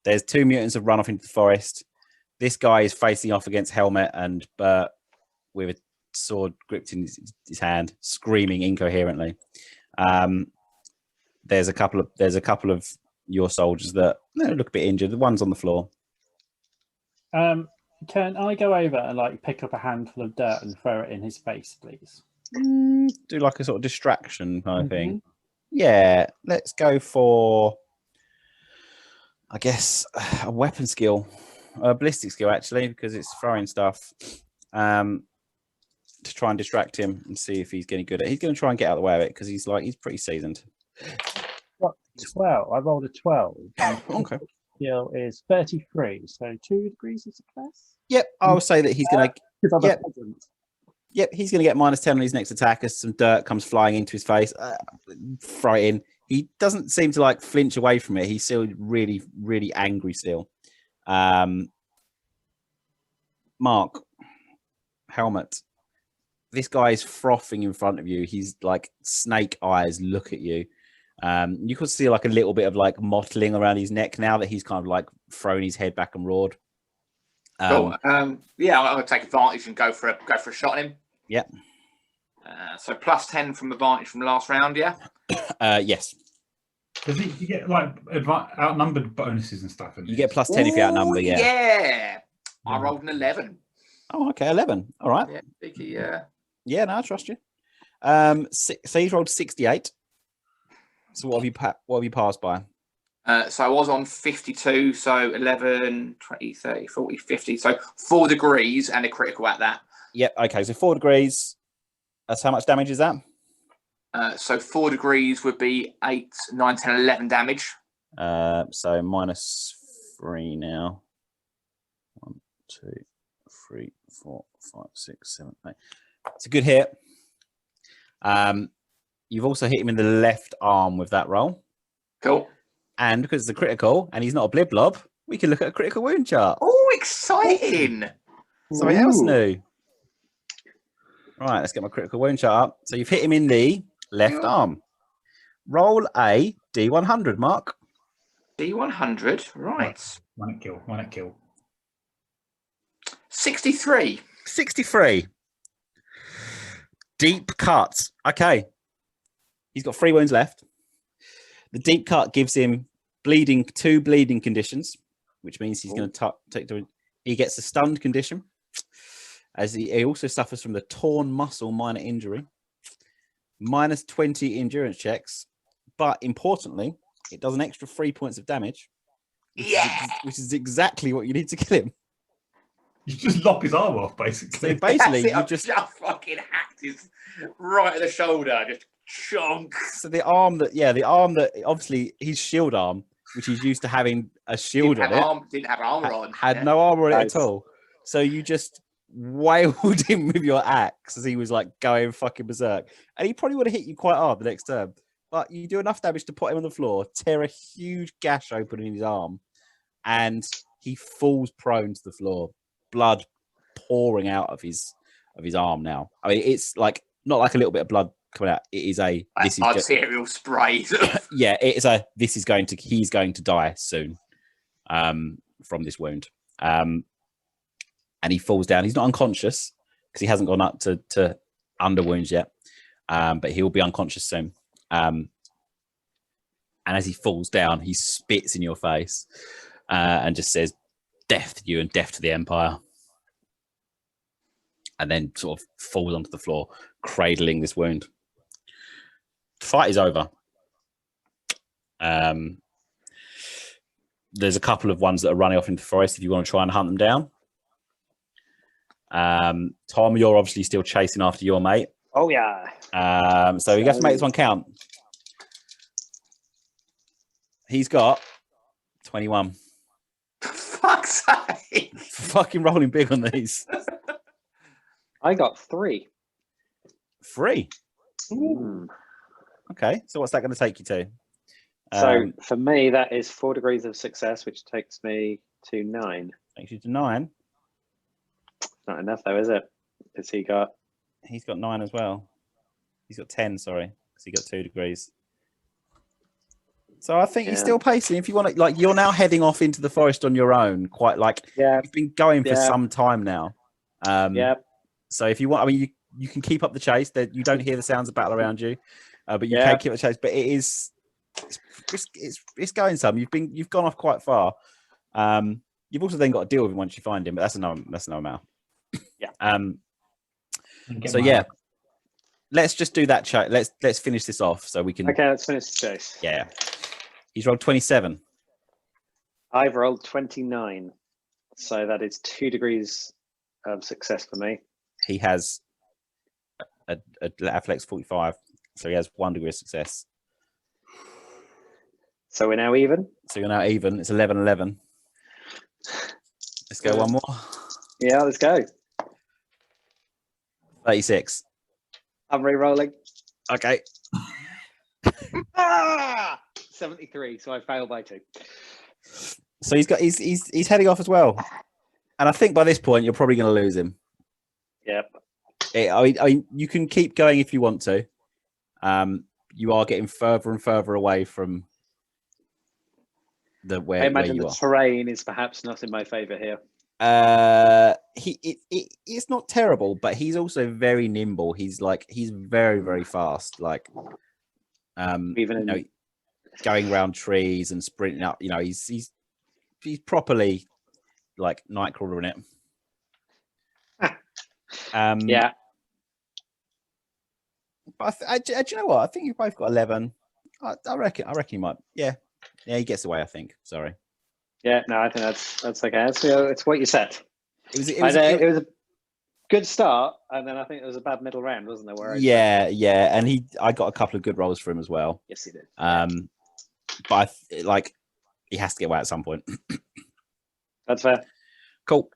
There's 2 mutants have run off into the forest. This guy is facing off against Helmet and Bert with a sword gripped in his hand, screaming incoherently. There's a couple of your soldiers that look a bit injured. The one's on the floor. Can I go over and like pick up a handful of dirt and throw it in his face, please? Do like a sort of distraction kind of thing. Yeah, let's go for, I guess, a weapon skill, a ballistic skill actually, because it's throwing stuff. To try and distract him and see if he's getting good at it. He's going to try and get out of the way of it because he's pretty seasoned. What, 12? I rolled a 12. Okay. Skill is 33, so 2 degrees of success. Yep, I will say that he's going to. Yep, he's going to get -10 on his next attack as some dirt comes flying into his face. Throw it in. He doesn't seem to like flinch away from it. He's still really, really angry still. Mark, Helmet. This guy is frothing in front of you. He's like snake eyes look at you. You could see like a little bit of like mottling around his neck now that he's kind of like thrown his head back and roared. Cool. Yeah, I'm going to take advantage and go for a shot at him. Yeah. So +10 from advantage from last round. Yeah. Yes. Does you get like outnumbered bonuses and stuff? You get +10 if you outnumber. Yeah. Yeah. I rolled an 11. Oh, okay, 11. All right. Yeah, Vicky, Yeah, no, I trust you. So he's rolled 68. So what have you passed by? So I was on 52, so 11, 20, 30, 40, 50. So 4 degrees and a critical at that. Yep, okay, so 4 degrees. That's how much damage is that? So 4 degrees would be 8, 9, 10, 11 damage. So -3 now. 1, 2, 3, 4, 5, 6, 7, 8. It's a good hit. You've also hit him in the left arm with that roll. Cool. And because it's a critical and he's not a blib blob, we can look at a critical wound chart. Oh, exciting! Something else new. Right, let's get my critical wound chart up. So you've hit him in the left arm. Roll a D100, Mark. D100, right. One at kill. 63. 63. Deep cut. Okay. He's got 3 wounds left. The deep cut gives him 2 bleeding conditions, which means he's going to take he gets a stunned condition, as he also suffers from the torn muscle minor injury, -20 endurance checks, but importantly, it does an extra 3 points of damage, which is exactly what you need to kill him. You just lop his arm off, basically. So basically, you just fucking hacked his right at the shoulder, just chunk. So the arm that obviously his shield arm, which he's used to having a shield on it, didn't have armor on. Had no armor on it at all. So you just wailed him with your axe as he was like going fucking berserk, and he probably would have hit you quite hard the next turn. But you do enough damage to put him on the floor, tear a huge gash open in his arm, and he falls prone to the floor, blood pouring out of his arm. Now, I mean, it's like not like a little bit of blood coming out. It is arterial spray. Yeah, he's going to die soon from this wound. And he falls down. He's not unconscious because he hasn't gone up to under wounds yet, but he'll be unconscious soon. And as he falls down, he spits in your face and just says, "Death to you and death to the Empire." And then sort of falls onto the floor, cradling this wound. The fight is over. There's a couple of ones that are running off into the forest if you want to try and hunt them down. Tom, you're obviously still chasing after your mate. Oh, yeah. So you have to make this one count. He's got 21. Fuck's sake. Fucking rolling big on these. I got 3. 3? Ooh. Okay, so what's that going to take you to? So for me, that is 4 degrees of success, which takes me to 9. Takes you to 9. Not enough, though, is it? Because he's got 9 as well. He's got 10, sorry, because he got 2 degrees. So I think he's still pacing. If you want to, like, you're now heading off into the forest on your own. Quite like you've been going for some time now. So if you want, I mean, you can keep up the chase. That you don't hear the sounds of battle around you, but you can keep the chase. But it's going some. You've gone off quite far. You've also then got to deal with him once you find him. But that's another matter. So let's just do that chase. Let's finish this off so we can. Okay, let's finish the chase. Yeah. He's rolled 27. I've rolled 29. So that is 2 degrees of success for me. He has a athletics 45, so he has 1 degree of success. So we're now even? So you're now even. It's 11-11. Let's go one more. Yeah, let's go. 36. I'm re-rolling. Okay. 73, so I fail by 2. So he's heading off as well. And I think by this point you're probably going to lose him. Yep. You can keep going if you want to. You are getting further and further away from where I imagine you the are. terrain is perhaps not in my favour here. It's not terrible, but he's also very nimble. He's very, very fast. Like, even going around trees and sprinting up. He's properly like Nightcrawler in it. Yeah. But do you know what? I think you've both got 11. I reckon you might. Yeah, he gets away. I think. Sorry. Yeah, no, I think that's okay. It's what you said. It was a good start, and then I think it was a bad middle round, wasn't there? And I got a couple of good rolls for him as well. Yes, he did. But he has to get away at some point. That's fair. Cool.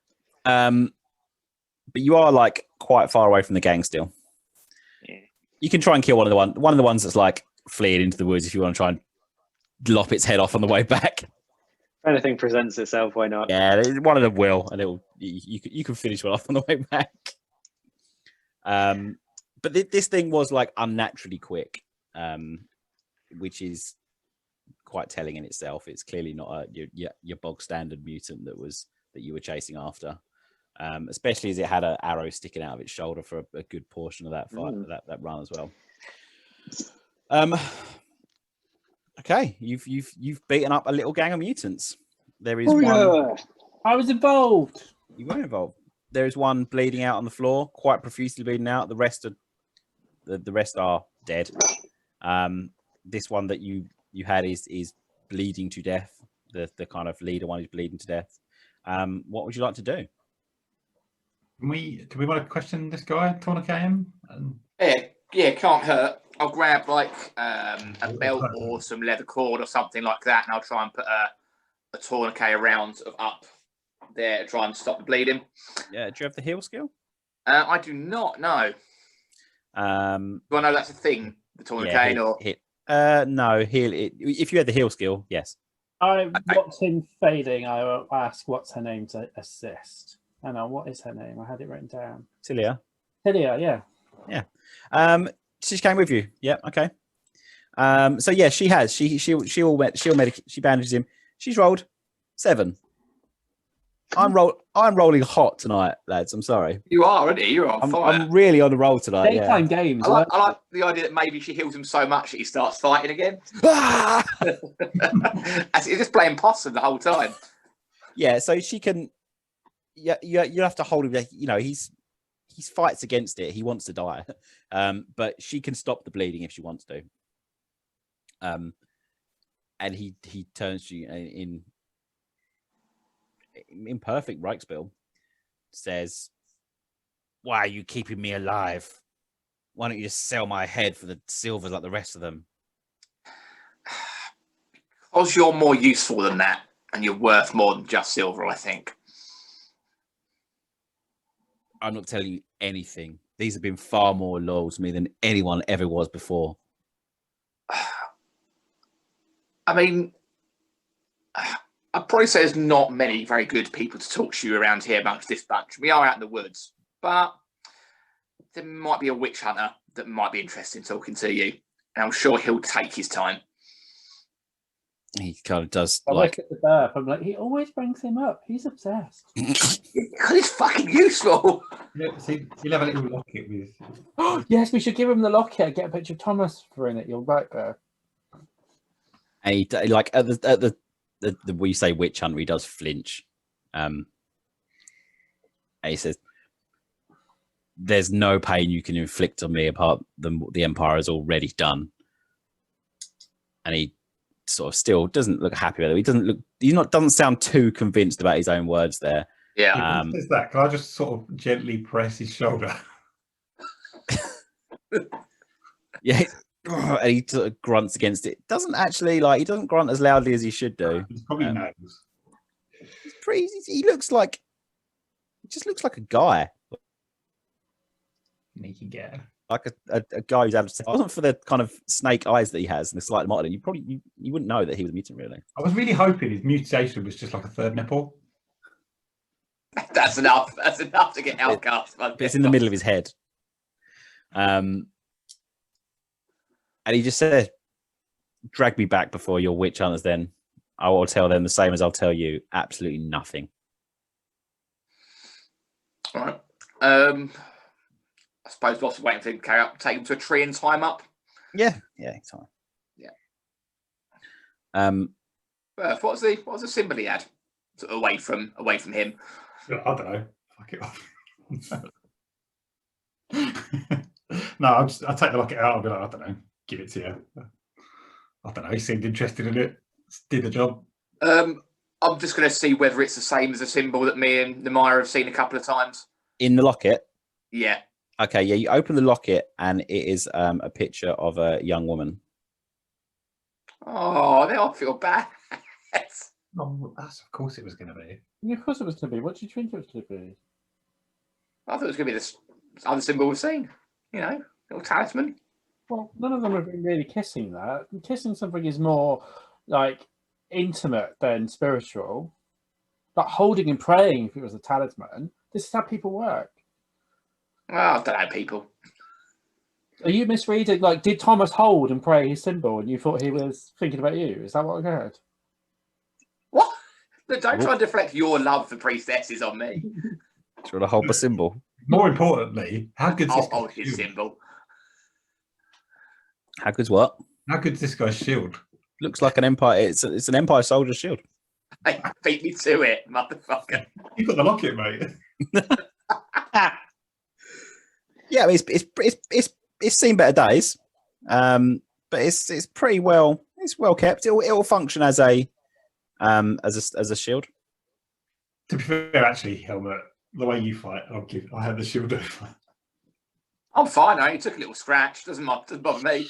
But you are like quite far away from the gang still. Yeah. You can try and kill one of the ones that's like fleeing into the woods if you want to try and lop its head off on the way back. If anything presents itself, why not? Yeah, one of them will, and you can finish one off on the way back. But this thing was like unnaturally quick, which is quite telling in itself. It's clearly not your bog standard mutant that you were chasing after, especially as it had an arrow sticking out of its shoulder for a good portion of that fight, that run as well. Okay, you've beaten up a little gang of mutants. There is one. Yeah. I was involved. You were involved. There is one bleeding out on the floor, quite profusely bleeding out. The rest are dead. This one that you had is bleeding to death. The kind of leader one is bleeding to death. What would you like to do? Do we want to question this guy, tourniquet him? Yeah, can't hurt. I'll grab like a belt or some leather cord or something like that, and I'll try and put a tourniquet around up there to try and stop the bleeding. Yeah, do you have the heal skill? I do not know. Do I know that's a thing, the tourniquet, or no, heal it. If you had the heal skill, yes. I watched him fading. I will ask what's her name to assist. I know what is her name. I had it written down. Tilia, yeah. Yeah. She came with you. Yeah. Okay. So yeah, she has. She'll bandages him. She's rolled 7. I'm rolling hot tonight, lads. I'm sorry. You are, aren't you? You're on fire. I'm really on the roll tonight. Daytime games. I like the idea that maybe she heals him so much that he starts fighting again. He's just playing possum the whole time. Yeah, so she can. Yeah, you have to hold him. He fights against it. He wants to die, but she can stop the bleeding if she wants to. And he turns to you in perfect Reichsbill, says, "Why are you keeping me alive? Why don't you just sell my head for the silver like the rest of them?" Because you're more useful than that, and you're worth more than just silver, I think. I'm not telling you anything. These have been far more loyal to me than anyone ever was before. I mean, I'd probably say there's not many very good people to talk to you around here amongst this bunch. We are out in the woods, but there might be a witch hunter that might be interested in talking to you, and I'm sure he'll take his time. He kind of does I like. look at the birth. I'm like, he always brings him up. He's obsessed. Because it's fucking useful. Yeah, see, you'll have a little locket with. Yes, we should give him the locket. Get a picture of Thomas for in it. You're right there. And he like at the we say witch hunter, he does flinch. And he says, "There's no pain you can inflict on me apart than what the Empire has already done." And he sort of still doesn't look happy with it. Doesn't sound too convinced about his own words there. Yeah. Is that? Can I just sort of gently press his shoulder? Yeah. And he sort of grunts against it. Doesn't actually he doesn't grunt as loudly as he should do. He's probably knows. He's pretty. He just looks like a guy. Sneaky guy. Like a guy who's had. It wasn't for the kind of snake eyes that he has and the slight modeling. You wouldn't know that he was a mutant, really. I was really hoping his mutation was just like a third nipple. That's enough. That's enough to get outcast. It's in the middle of his head. And he just said, "Drag me back before your witch hunters. Then I will tell them the same as I'll tell you. Absolutely nothing." All right. I suppose we're also waiting for him to carry up, take him to a tree and tie him up. Yeah, time. Yeah. What was the symbol he had? Sort of away from him. I don't know. Fuck it off. No, I'll take the locket out. I'll be like, I don't know. Give it to you. I don't know. He seemed interested in it. Did the job. I'm just going to see whether it's the same as the symbol that me and Namira have seen a couple of times. In the locket? Yeah. Okay, yeah, you open the locket and it is a picture of a young woman. Oh, now I feel bad. Oh, that's of course it was going to be. Yeah, of course it was going to be. What did you think it was going to be? I thought it was going to be this other symbol we've seen. You know, little talisman. Well, none of them have been really kissing that. Kissing something is more like intimate than spiritual. Like holding and praying, if it was a talisman. This is how people work. Well, I don't know, people. Are you misreading? Like, did Thomas hold and pray his symbol and you thought he was thinking about you? Is that what I heard? What? Look, don't try and deflect your love for priestesses on me. Trying to hold a symbol. More importantly, how good's this? I'll hold his symbol. How good's what? How good's this guy's shield? Looks like an Empire. It's an Empire soldier shield. Hey, beat me to it, motherfucker. You got the locket, mate. Yeah, I mean, it's seen better days, but it's pretty well. It's well kept. It'll function as a shield. To be fair, actually, Helmut, the way you fight, I have the shield over. I'm fine. I only took a little scratch. Doesn't bother me.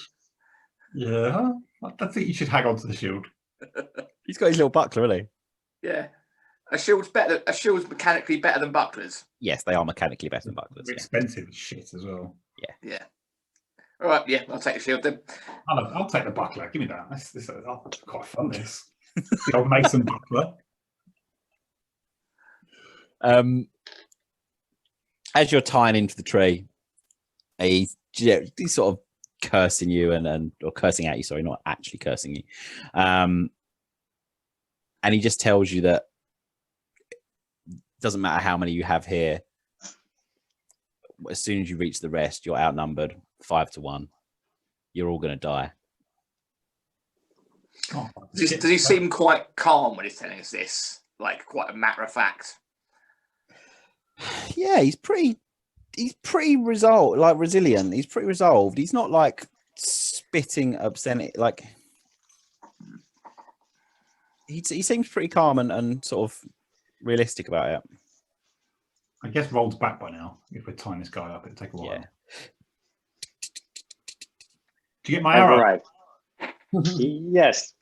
Yeah, I think you should hang on to the shield. He's got his little buckler, hasn't he? Yeah. A shield's mechanically better than bucklers. Yes, they are mechanically better than bucklers. They're expensive as shit as well. Yeah. All right. Yeah, I'll take the shield then. I'll take the buckler. Give me that. This quite fun. This the old Mason buckler. As you're tying into the tree, he's sort of cursing you or cursing at you. Sorry, not actually cursing you. And he just tells you that it doesn't matter how many you have here. As soon as you reach the rest, you're outnumbered 5-1. You're all going to die. Oh, does he seem quite calm when he's telling us this? Like quite a matter of fact. Yeah, he's pretty resilient. He's pretty resolved. He's not like spitting obscenity. Like he seems pretty calm and sort of realistic about it. I guess roll's back by now. If we're tying this guy up, it'll take a while. Yeah. Do you get my arrow? Right. Yes.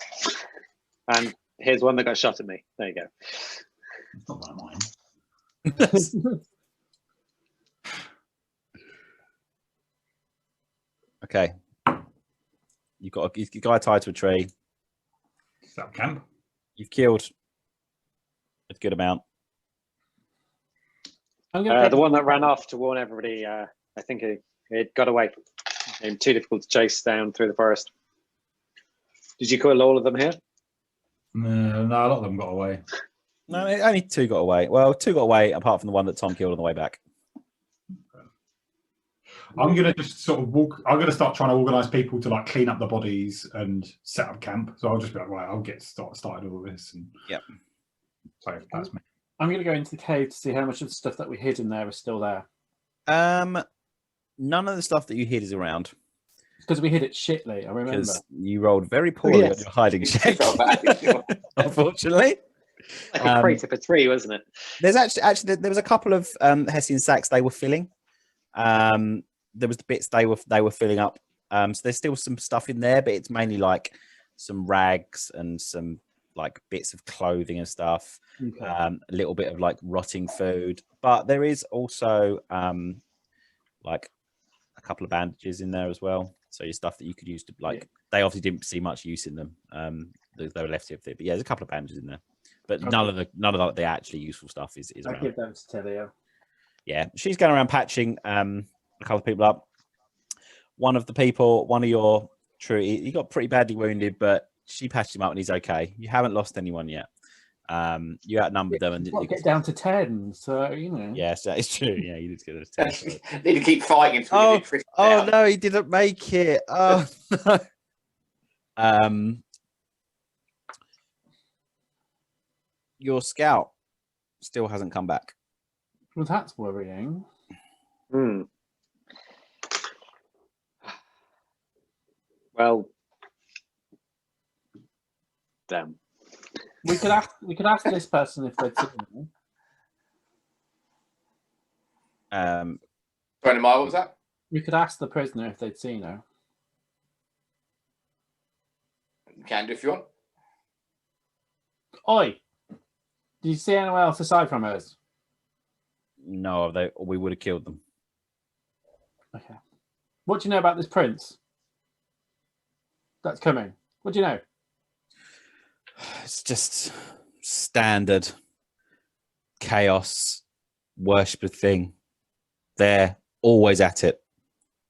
And here's one that got shot at me. There you go. It's not like mine. Okay. You've got a guy tied to a tree. Is that camp? You've killed a good amount. The one that ran off to warn everybody, I think it got away. Too difficult to chase down through the forest. Did you kill all of them here? No, a lot of them got away. No, only 2 got away. Well, 2 got away, apart from the one that Tom killed on the way back. I'm gonna just sort of walk. I'm gonna start trying to organise people to like clean up the bodies and set up camp. So I'll just be like, right, I'll get started all this. And yep. So that's me. I'm gonna go into the cave to see how much of the stuff that we hid in there is still there. None of the stuff that you hid is around. Because we hid it shitly, I remember. Because you rolled very poorly on your hiding check. Unfortunately. Like a crate of a tree, wasn't it? There's actually there was a couple of Hessian sacks they were filling. There was the bits they were filling up. So there's still some stuff in there, but it's mainly like some rags and some like bits of clothing and stuff. Okay. A little bit of like rotting food, but there is also like a couple of bandages in there as well. So your stuff that you could use to like, they obviously didn't see much use in them. They were left here, but yeah, there's a couple of bandages in there, but none of the actually useful stuff is I around. give them to Telia. Yeah, she's going around patching a couple of people up. One of your true, he got pretty badly wounded, but she patched him up and he's okay. You haven't lost anyone yet. You outnumbered them and get down to 10, so you know. Yes, that is true. Yeah, you need to get to 10. Need to keep fighting. Oh no, he didn't make it. Oh no. Your scout still hasn't come back. Well, that's worrying. Well, damn. We could ask this person if they'd seen her. What was that? We could ask the prisoner if they'd seen her. You can do if you want. Oi! Did you see anyone else aside from us? No, we would have killed them. Okay. What do you know about this prince that's coming? What do you know? It's just standard chaos worship thing. They're always at it.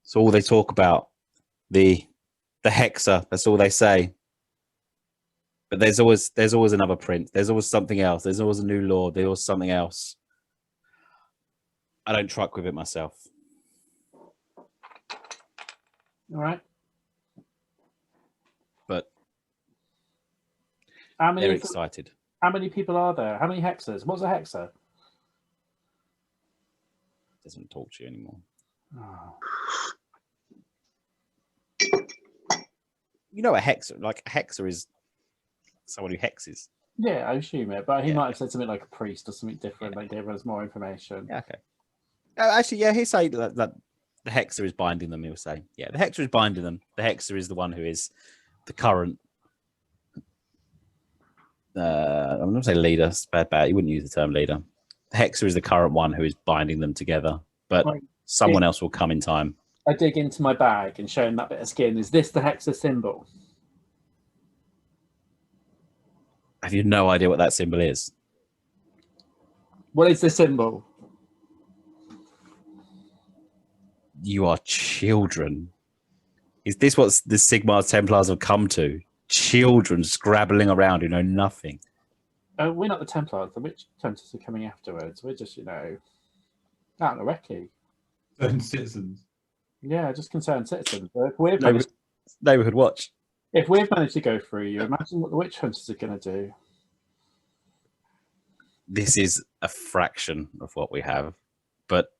It's all they talk about. The Hexer. That's all they say. But there's always another prince. There's always something else. There's always a new lord. There's always something else. I don't truck with it myself. All right. But they're excited. How many people are there? How many hexers? What's a hexer? Doesn't talk to you anymore. Oh. You know, a hexer is someone who hexes. Yeah, I assume it, but he might have said something like a priest or something different. Like gave us more information. Yeah, okay. Actually, yeah, he'll say that the hexer is binding them. He'll say, yeah, the hexer is binding them. The hexer is the one who is the current. I'm not going to say leader. It's bad. You wouldn't use the term leader. The hexer is the current one who is binding them together, but someone else will come in time. I dig into my bag and show him that bit of skin. Is this the hexer symbol? Have you no idea what that symbol is? What is the symbol? You are children. Is this what the Sigmar Templars have come to? Children scrabbling around who know nothing. We're not the Templars. The witch hunters are coming afterwards. We're just, out in the recce. And citizens. Yeah, just concerned citizens. If we've Neighborhood watch. If we've managed to go through you, imagine what the witch hunters are going to do. This is a fraction of what we have, but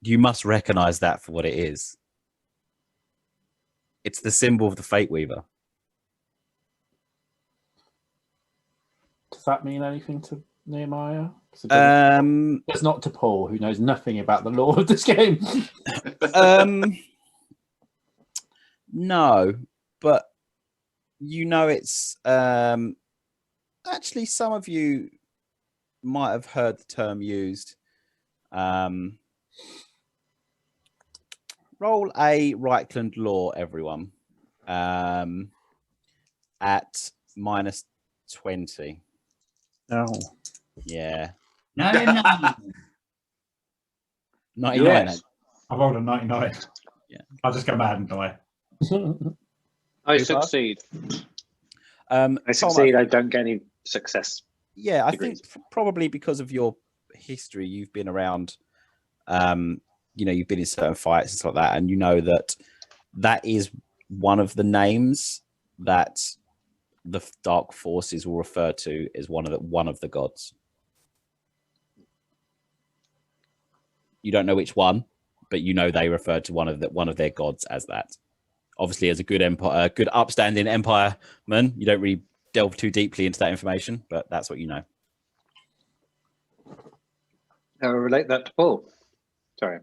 you must recognize that for what it is. It's the symbol of the Fate Weaver. Does that mean anything to Nehemiah? It's not to Paul, who knows nothing about the lore of this game. No, but it's actually some of you might have heard the term used. Roll a Reichland law, everyone, at -20. Oh. Yeah. 99. 99. Yes. I rolled a 99. Yeah. I'll just get mad and die. I succeed. I succeed. I don't get any success. Yeah, I degrees. think probably because of your history, you've been around. You've been in certain fights and stuff like that, and you know that is one of the names that the dark forces will refer to as one of the gods. You don't know which one, but you know they refer to one of their gods as that. Obviously, as a good upstanding empireman, you don't really delve too deeply into that information, but that's what you know. I'll relate that to Paul. Sorry.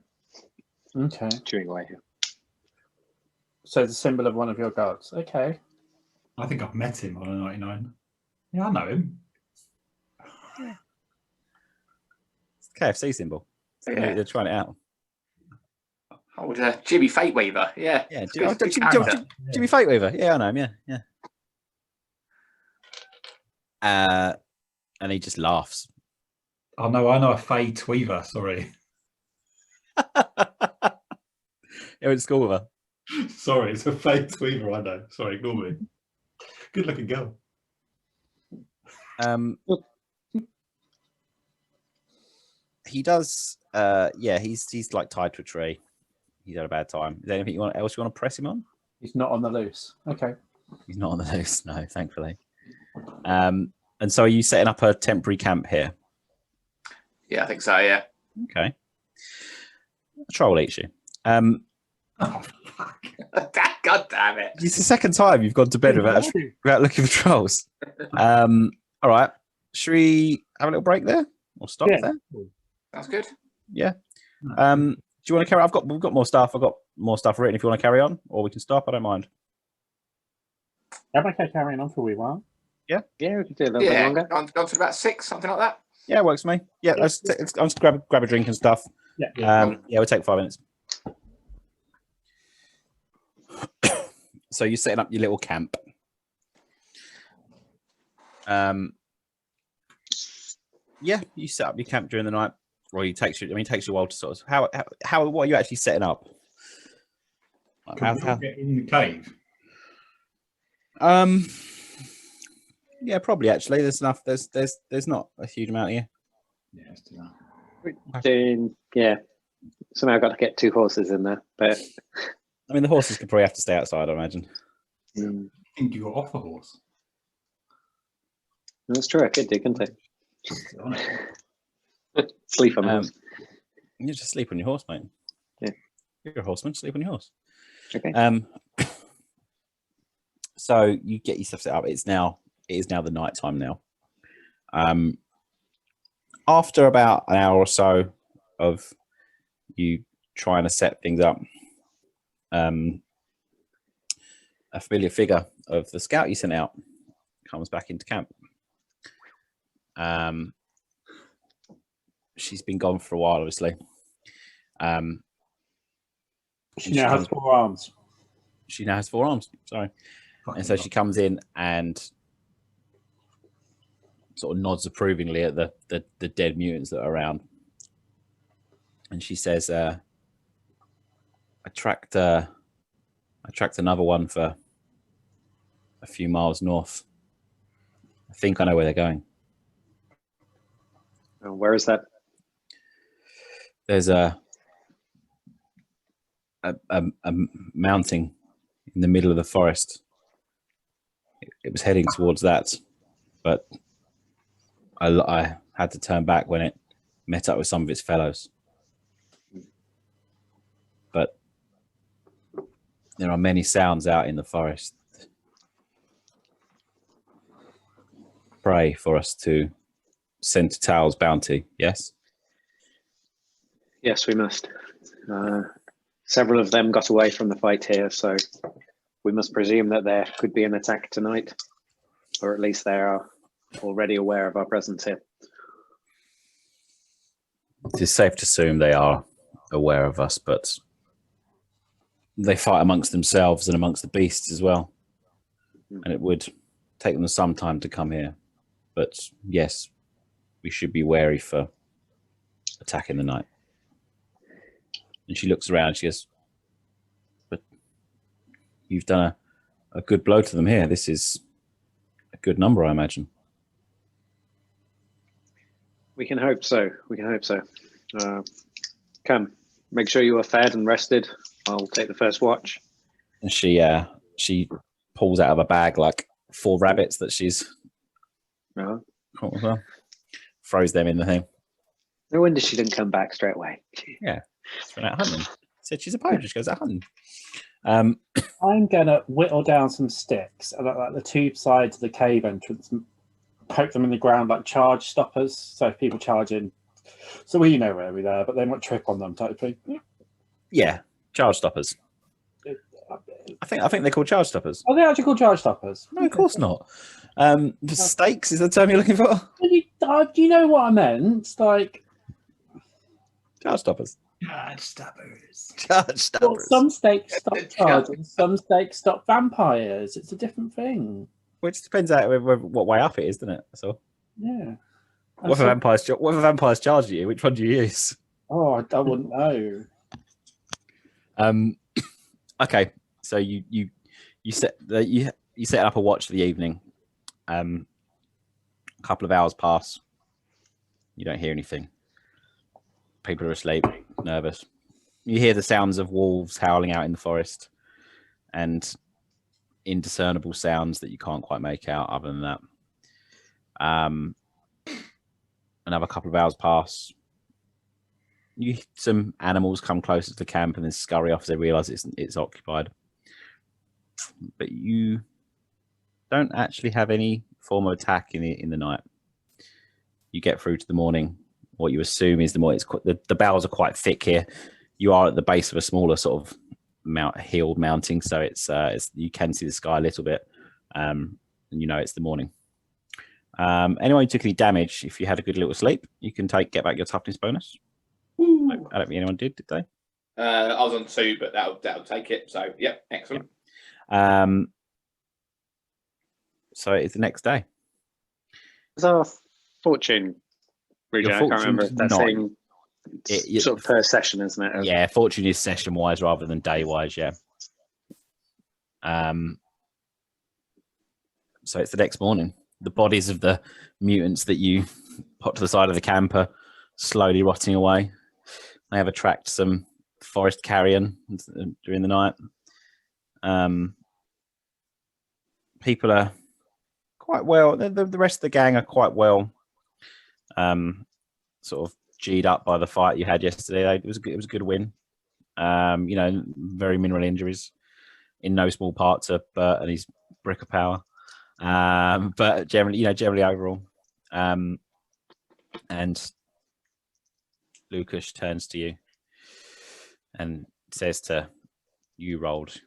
Okay. Chewing away here. So the symbol of one of your gods. Okay. I think I've met him on a 99. Yeah, I know him. It's the KFC symbol. Yeah. They're trying it out. Old Jimmy Fateweaver, yeah. Yeah, Good Jimmy Fateweaver. Yeah, I know him. Yeah. And he just laughs. Oh no, I know a Faye Tweaver. Sorry. You went to school with her. Sorry, it's a Faye Tweaver. I know. Sorry, ignore me. Good looking girl. He does. He's like tied to a tree. He's had a bad time. Is there anything else you want to press him on? He's not on the loose. Okay. He's not on the loose. No, thankfully. And so, are you setting up a temporary camp here? Yeah, I think so. Yeah. Okay. A troll eats you. Oh, fuck. God damn it! It's the second time you've gone to bed without looking for trolls. All right. Should we have a little break there or stop there? That's good. Yeah. Do you want to carry? We've got more stuff. I've got more stuff written. If you want to carry on, or we can stop. I don't mind. I'm okay carrying on for a wee while. Yeah, we can do a little bit longer. Gone to about 6, something like that. Yeah, it works for me. Yeah, I'll just grab a drink and stuff. Yeah. We'll take 5 minutes. So you're setting up your little camp. Yeah, you set up your camp during the night, or it takes you a while to sort of what are you actually setting up? Can we get in the cave? Yeah, probably actually. There's enough. There's not a huge amount here. Yeah, let's do that. Somehow I've got to get 2 horses in there, but I mean, the horses could probably have to stay outside, I imagine. I think you got off the horse. That's true. I could do, couldn't I? Sleep on the horse. You just sleep on your horse, mate. Yeah. You're a horseman. Sleep on your horse. Okay. So you get yourself set up. It is now the night time now. After about an hour or so of you trying to set things up, a familiar figure of the scout you sent out comes back into camp. She's been gone for a while, obviously. She now has 4 arms. She now has 4 arms. Sorry. And so she comes in and sort of nods approvingly at the dead mutants that are around. And she says, I tracked another one for a few miles north. I think I know where they're going. Where is that? There's a mounting in the middle of the forest. It was heading towards that, but I had to turn back when it met up with some of its fellows. But there are many sounds out in the forest. Pray for us to send to Tao's bounty, yes? Yes, we must. Several of them got away from the fight here, so we must presume that there could be an attack tonight, or at least they are already aware of our presence here. It is safe to assume they are aware of us, but they fight amongst themselves and amongst the beasts as well. And it would take them some time to come here. But yes, we should be wary for attack in the night. And she looks around, she goes, but you've done a good blow to them here. This is good number, I imagine. We can hope so. We can hope so. Come, make sure you are fed and rested. I'll take the first watch. And she pulls out of a bag like 4 rabbits that she's caught with her, throws them in the thing. No wonder she didn't come back straight away. Yeah, she's run out hunting. Said she's a poacher. She goes out hunting. I'm gonna whittle down some sticks at like the 2 sides of the cave entrance, and poke them in the ground like charge stoppers. So if people charge in, so we know where we're there, but they might trip on them, type thing. Yeah, charge stoppers. I think they're called charge stoppers. Are they actually called charge stoppers? No, of course not. Stakes is the term you're looking for. Do you know what I meant? Like charge stoppers. Charge stoppers. Charge stoppers. Well, some stakes stop charging, some stakes stop vampires. It's a different thing. Which depends on what way up it is, doesn't it? So yeah. What if a vampire's charged you? Which one do you use? Oh, I wouldn't know. Okay, so you set up a watch for the evening. A couple of hours pass. You don't hear anything. People are asleep, nervous. You hear the sounds of wolves howling out in the forest, and indiscernible sounds that you can't quite make out. Other than that, another couple of hours pass. Some animals come closer to the camp and then scurry off as they realise it's occupied. But you don't actually have any form of attack in the night. You get through to the morning. What you assume is the boughs are quite thick here. You are at the base of a smaller sort of hill mounting, so it's you can see the sky a little bit, and you know it's the morning. Anyone who took any damage, if you had a good little sleep, you can get back your toughness bonus. I don't think anyone did they? I was on 2, but that'll take it. So yeah, excellent. So it's the next day. Is our fortune region? I can't remember. That's saying sort of per session, isn't it? Yeah, fortune is session wise rather than day wise. Yeah. So it's the next morning. The bodies of the mutants that you put to the side of the camp are slowly rotting away. They have attracted some forest carrion during the night. People are quite well. The rest of the gang are quite well, sort of G'd up by the fight you had yesterday. It was a good win. Very minimal injuries, in no small part to Bert and his brick of power. But generally overall. And Lucas turns to you and says to you, Rolled,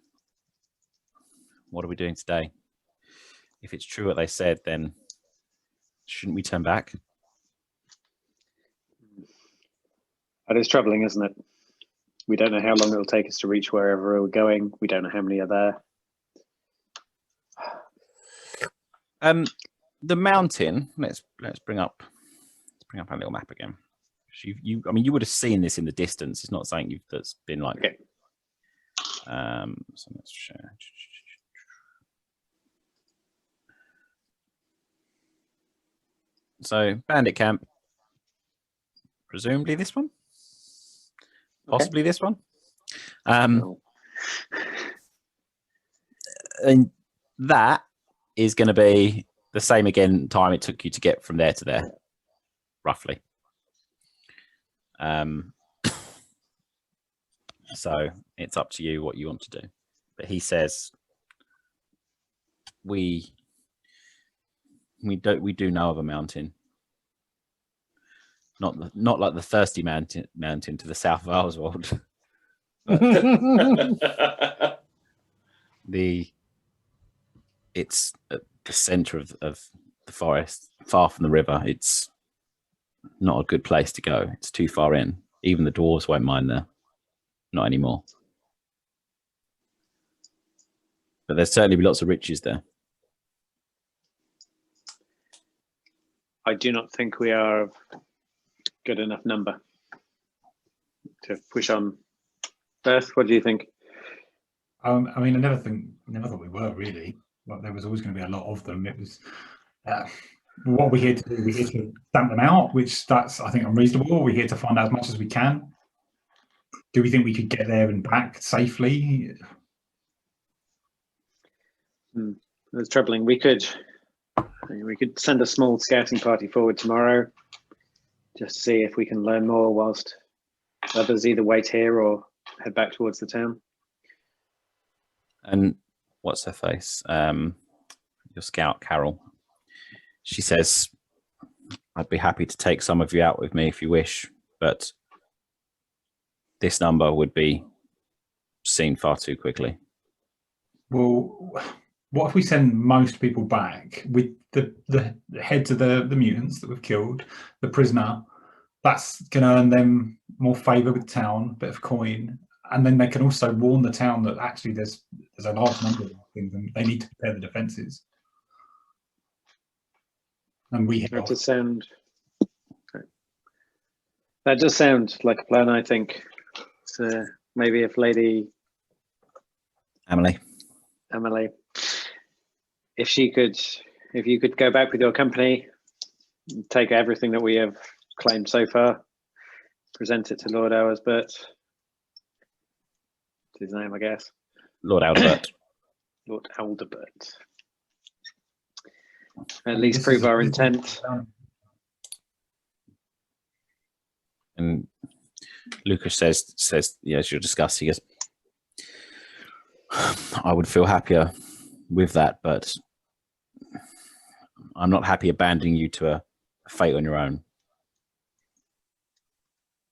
what are we doing today? If it's true what they said, then shouldn't we turn back? That is troubling, isn't it? We don't know how long it'll take us to reach wherever we're going. We don't know how many are there. The mountain. Let's bring up our little map again. You would have seen this in the distance. It's not something that's been like. Okay. So let's share. So bandit camp. Presumably this one. Possibly this one. And that is going to be the same again time it took you to get from there to there, roughly. So it's up to you what you want to do. But he says we do know of a mountain. Not like the thirsty mountain to the south of Oswald. It's at the center of the forest, far from the river. It's not a good place to go. It's too far in. Even the dwarves won't mind there. Not anymore. But there's certainly be lots of riches there. I do not think we are of good enough number to push on. Beth, what do you think? I never thought we were really. like there was always going to be a lot of them. It was what we're here to do. We're here to stamp them out, which that's, I think, unreasonable. We're here to find out as much as we can. Do we think we could get there and back safely? It's troubling. We could send a small scouting party forward tomorrow, just to see if we can learn more, whilst others either wait here or head back towards the town. And what's her face? Your scout, Carol. She says, I'd be happy to take some of you out with me if you wish, but this number would be seen far too quickly. Well, what if we send most people back with the heads of the mutants that we've killed, the prisoner? That's going to earn them more favour with the town, a bit of coin, and then they can also warn the town that actually there's a large number of things and they need to prepare the defences. And we that does sound like a plan, I think. So maybe if Lady Emily, if you could go back with your company, take everything that we have claimed so far, present it to Lord Auersbert. His name, I guess. Lord Albert. Lord Aldebert. At least prove our intent. And Lucas says, as you're discussing, he goes, I would feel happier with that, but I'm not happy abandoning you to a fate on your own.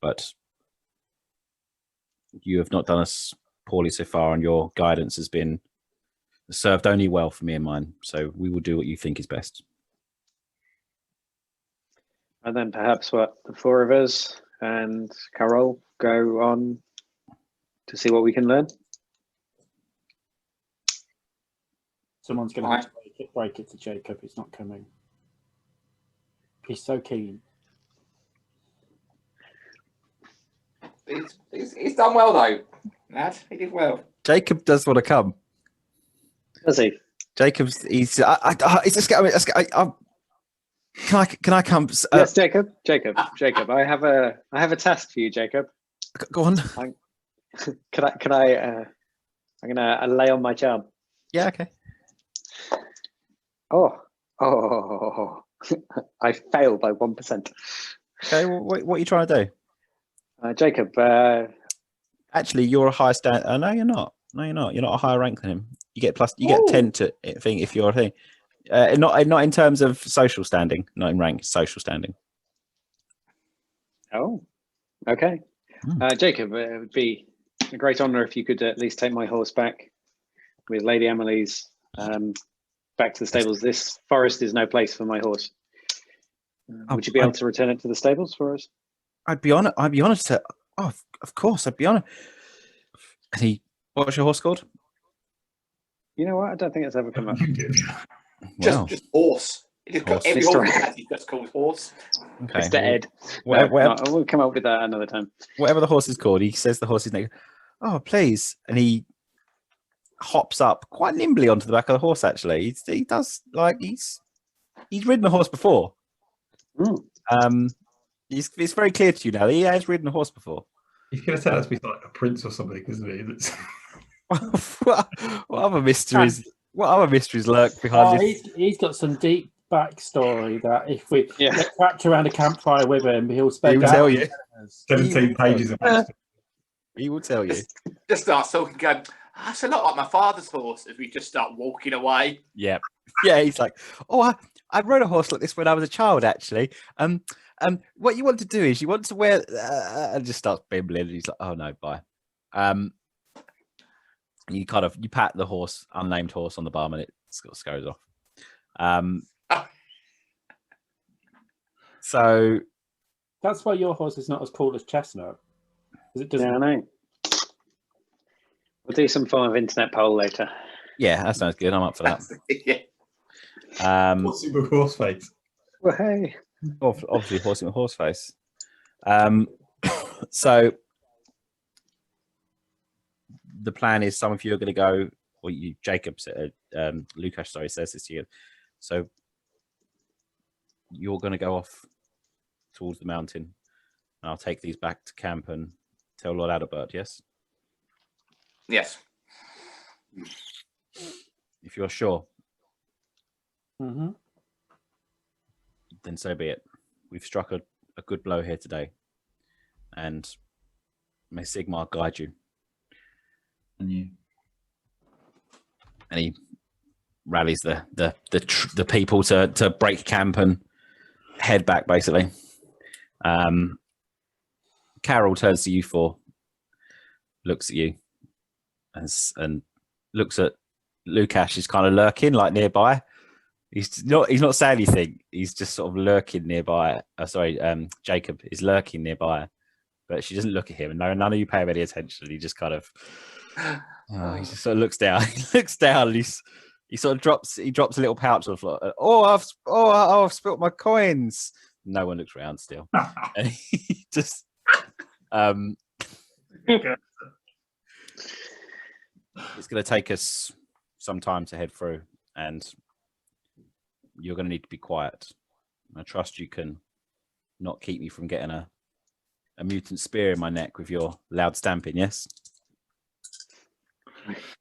But you have not done us poorly so far, and your guidance has been served only well for me and mine. So we will do what you think is best. And then perhaps the four of us and Carol go on to see what we can learn. Someone's going to have to break it to Jacob. He's not coming. He's so keen. He's done well though, lad. He did well. Jacob does want to come. Does he? Jacob's. He's. Can I come? Yes, Jacob. Jacob. I have a task for you, Jacob. Go on. Can I? I'm gonna lay on my charm. Yeah. Okay. Oh. I failed by 1%. Okay. Well, what are you trying to do? Jacob. Actually, you're a higher stand. No, you're not. No, you're not. You're not a higher rank than him. You get 10 to thing if you're a thing. Not in terms of social standing, not in rank, social standing. Oh, okay. Jacob, it would be a great honour if you could at least take my horse back with Lady Emily's back to the stables. This forest is no place for my horse. Would you be able to return it to the stables for us? I'd be honoured to. Oh, of course, I'd be honoured. What's your horse called? You know what? I don't think it's ever come up. Just horse. Every horse is just called horse. Okay. Mr. Ed. We'll come up with that another time. Whatever the horse is called, he says the horse's name. Oh, please. And he hops up quite nimbly onto the back of the horse, actually. He does, like, he's ridden a horse before. It's very clear to you now that he has ridden a horse before. He's going to tell us to be like a prince or something, isn't he? what other mysteries? What other mysteries lurk behind this? He's got some deep backstory that if we get trapped around a campfire with him, he will tell you. 17 pages of backstory. He will tell you. Just start talking, going, that's a lot like my father's horse, as we just start walking away. Yeah. He's like, I rode a horse like this when I was a child, actually. What you want to do is you want to wear, and just starts bimbling. And he's like, oh no, bye. You pat the horse, unnamed horse, on the bum, and it scurries off. So that's why your horse is not as cool as Chestnut. Yeah, I know. We'll do some form of internet poll later. Yeah, that sounds good. I'm up for that. What's with horse face? Well, hey. Obviously, horsing with horse face. So the plan is some of you are going to go or you, Jacob, Lukash, sorry, says this to you. So you're going to go off towards the mountain, and I'll take these back to camp and tell Lord Adalbert, yes? Yes. If you're sure, Mm-hmm. then so be it. We've struck a good blow here today, and may Sigmar guide you. And you. And he rallies the people to break camp and head back, basically. Carol turns to you four, looks at you, and looks at Lukash. He's kind of lurking, like nearby. He's not saying anything. He's just sort of lurking nearby. Jacob is lurking nearby, but she doesn't look at him, and none of you pay him any attention. He just kind of, he just sort of looks down. He looks down, and he sort of drops a little pouch on the floor. I've spilt my coins. No one looks around still, and he just, it's going to take us some time to head through, and you're going to need to be quiet. I trust you can not keep me from getting a mutant spear in my neck with your loud stamping, yes?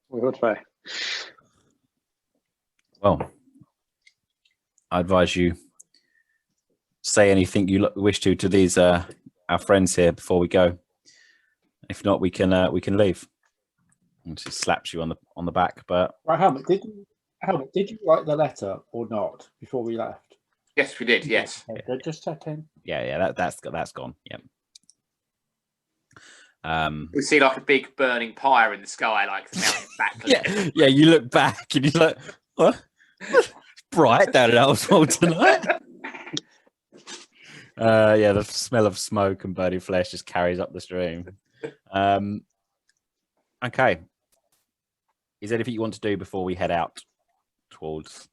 We will try. Well, I advise you say anything you wish to these our friends here before we go. If not, we can leave. And she slaps you on the back. But Right, Helmut, did you write the letter or not before we left? Yes, we did. Yes. Okay, just checking. Yeah, that's gone. Yep. We see like a big burning pyre in the sky, like the mountain back. Yeah. You look back and you're like, what? It's bright down at Ellswell tonight. The smell of smoke and burning flesh just carries up the stream. Okay. Is there anything you want to do before we head out towards?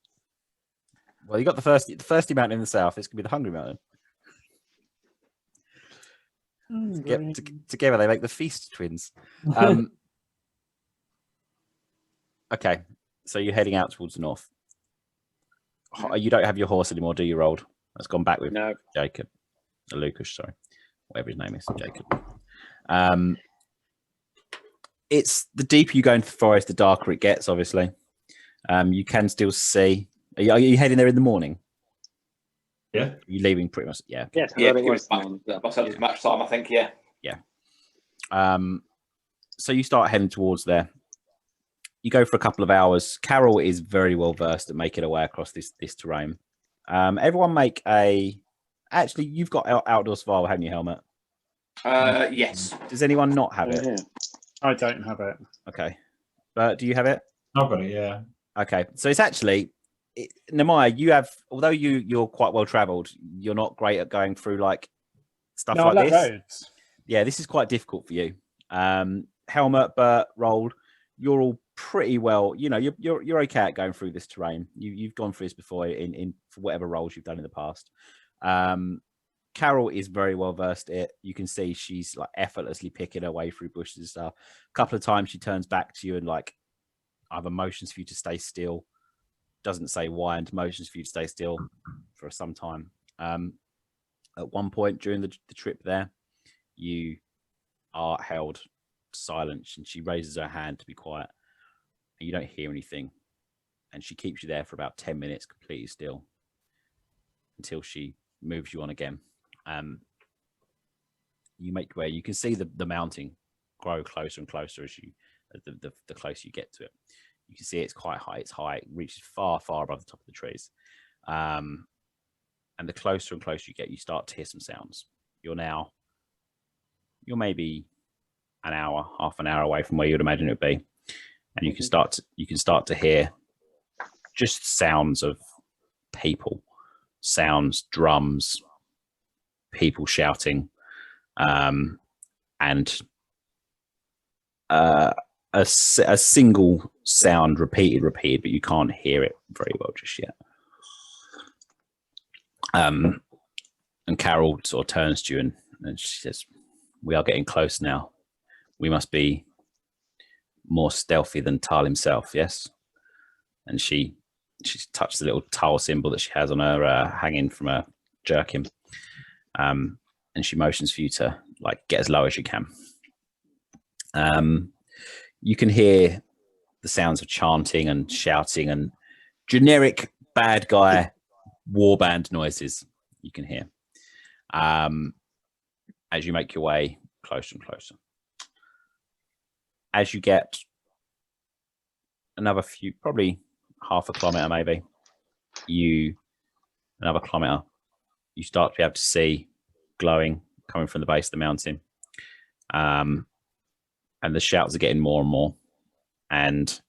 Well, you got the thirsty mountain in the south. This could be the hungry mountain. Together they make the feast twins. Okay, so you're heading out towards the north. You don't have your horse anymore, do you, Rold? That's gone back with No. Jacob. Lucas, sorry. Whatever his name is, Jacob. It's the deeper you go into the forest, the darker it gets, obviously. You can still see. Are you heading there in the morning? Yeah. Are you leaving pretty much? Yeah. Yes, Yeah, it was as much time, I think. Yeah. So you start heading towards there. You go for a couple of hours. Carol is very well versed at making her way across this terrain. Everyone make a. Actually, you've got outdoor survival, haven't you, Helmut? Yes. Does anyone not have it? Yeah. I don't have it. Okay, but do you have it? I've got it. Yeah. Okay, so it's actually. Nemaya, you have, although you're quite well travelled, you're not great at going through like stuff like this. Roads. Yeah, this is quite difficult for you. Helmut, Bert, Rold, you're all pretty well. You know, you're okay at going through this terrain. You've gone through this before in for whatever roles you've done in the past. Carol is very well versed at it. You can see she's like effortlessly picking her way through bushes and stuff. A couple of times she turns back to you and like either motions for you to stay still. Doesn't say why, and motions for you to stay still for some time. At one point during the trip there, you are held silent, and she raises her hand to be quiet, and you don't hear anything, and she keeps you there for about 10 minutes completely still until she moves you on again. You make your way. You can see the mountain grow closer and closer as the closer you get to it. You can see it's quite high. It's high. It reaches far, far above the top of the trees. And the closer and closer you get, you start to hear some sounds. You're maybe half an hour away from where you'd imagine it would be. And you can start to hear just sounds of people, sounds, drums, people shouting, and a single sound repeated, but you can't hear it very well just yet. And Carol sort of turns to you and she says, "We are getting close now. We must be more stealthy than Tal himself, yes? And she touched the little Tal symbol that she has on her hanging from her jerkin. And she motions for you to like get as low as you can. You can hear the sounds of chanting and shouting and generic bad guy warband noises you can hear as you make your way closer and closer. As you get another few, probably half a kilometer, maybe, another kilometer, you start to be able to see glowing coming from the base of the mountain. And the shouts are getting more and more. And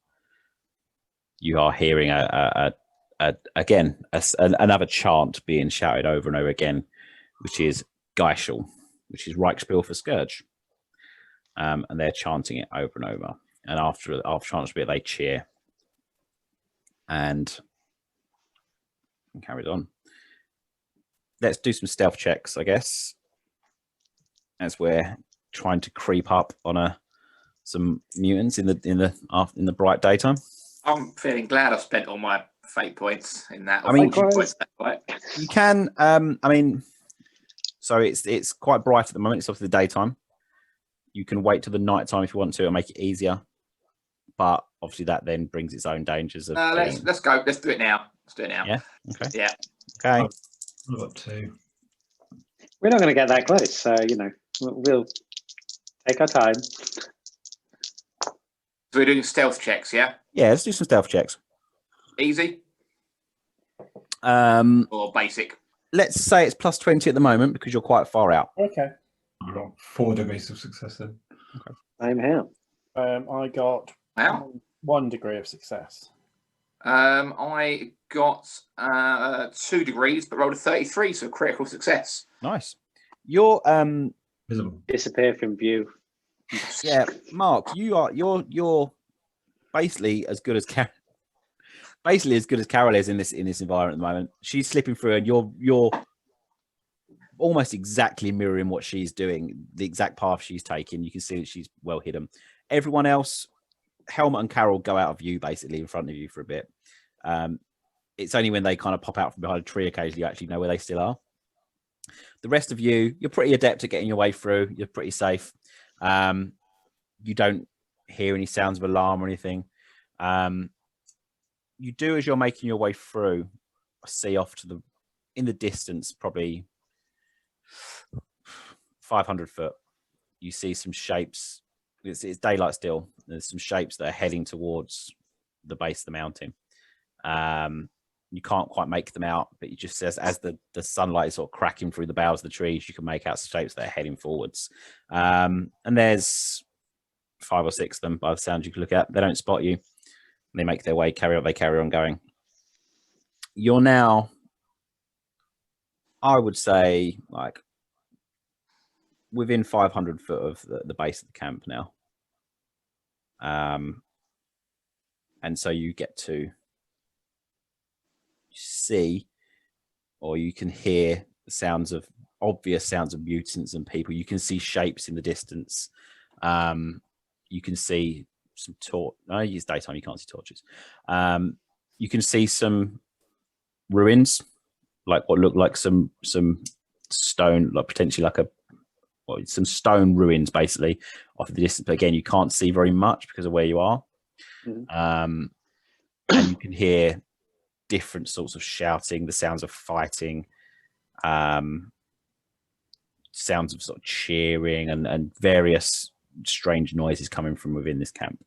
you are hearing another chant being shouted over and over again, which is Geishel, which is Reichspiel for Scourge. And they're chanting it over and over. And after chanting a bit, they cheer. And carries on. Let's do some stealth checks, I guess, as we're trying to creep up on some mutants in the bright daytime. I'm feeling glad I spent all my fate points in that. I mean, points you can. So it's quite bright at the moment. It's obviously the daytime. You can wait till the night time if you want to and make it easier, but obviously that then brings its own dangers. Let's go. Let's do it now. Yeah. Okay. Yeah. Okay. I've got 2. We're not going to get that close, so we'll take our time. So we're doing stealth checks, yeah? Yeah, let's do some stealth checks. Easy? Or basic? Let's say it's plus 20 at the moment because you're quite far out. Okay. I've got 4 degrees of success then. Okay. I'm here. I got 1 degree of success. I got 2 degrees, but rolled a 33, so critical success. Nice. You're Visible. Disappear from view. Yeah, Mark, you're basically as good as Carol is in this environment at the moment. She's slipping through, and you're almost exactly mirroring what she's doing, the exact path she's taking. You can see that she's well hidden. Everyone else, Helmut and Carol, go out of view basically in front of you for a bit. It's only when they kind of pop out from behind a tree occasionally you actually know where they still are. The rest of you, you're pretty adept at getting your way through. You're pretty safe. You don't hear any sounds of alarm or anything. You do, as you're making your way through, see off to in the distance, probably 500 foot, you see some shapes. It's daylight still. There's some shapes that are heading towards the base of the mountain. You can't quite make them out, but you just as the sunlight is sort of cracking through the boughs of the trees, you can make out shapes that are heading forwards. And there's 5 or 6 of them by the sound you can look at. They don't spot you. They make their way, they carry on going. You're now, I would say, like within 500 foot of the base of the camp now. And so you get to see, or you can hear the obvious sounds of mutants and people. You can see shapes in the distance. You can see some it's daytime, you can't see torches. You can see some ruins, like what look like some stone, like potentially like some stone ruins basically off in the distance. But again, you can't see very much because of where you are. And you can hear different sorts of shouting, the sounds of fighting, sounds of sort of cheering and various strange noises coming from within this camp.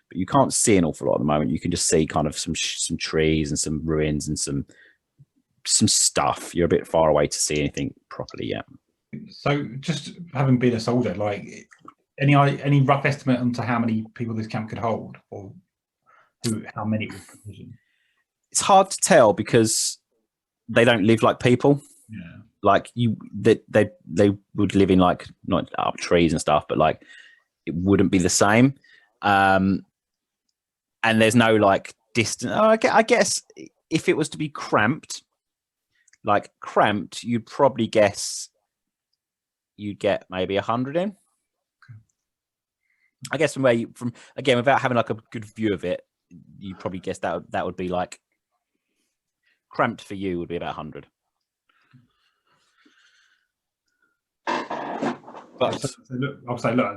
But you can't see an awful lot at the moment. You can just see kind of some trees and some ruins and some stuff. You're a bit far away to see anything properly yet. So just having been a soldier, like any rough estimate onto how many people this camp could hold, or how many it would provision? It's hard to tell because they don't live like people. Yeah. Like they would live in like not up trees and stuff, but like it wouldn't be the same. And there's no like distance. I guess if it was to be cramped, you'd probably guess you'd get maybe 100 in. I guess from again, without having like a good view of it, you probably guess that would be like cramped for you would be about 100. But I'll say, look,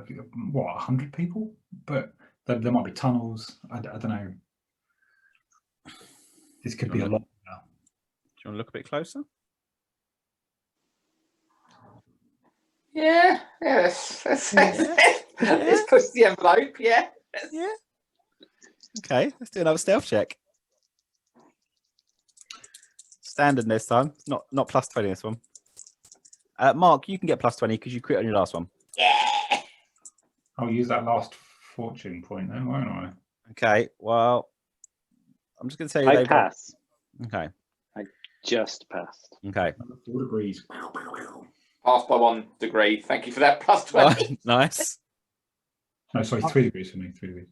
what, 100 people? But there might be tunnels. I don't know. This could be a lot. Do you want to look a bit closer? Yeah. Let's push the envelope. Yeah. Okay, let's do another stealth check. Standard this time, not +20 this one. Mark, you can get +20 because you crit on your last one. Yeah. I'll use that last fortune point then, won't I? Okay, well, I'm just going to tell you. I pass. Okay. I just passed. Okay. 4 degrees. Passed by 1 degree. Thank you for that. +20. Nice. No, sorry, 3 degrees for me. 3 degrees.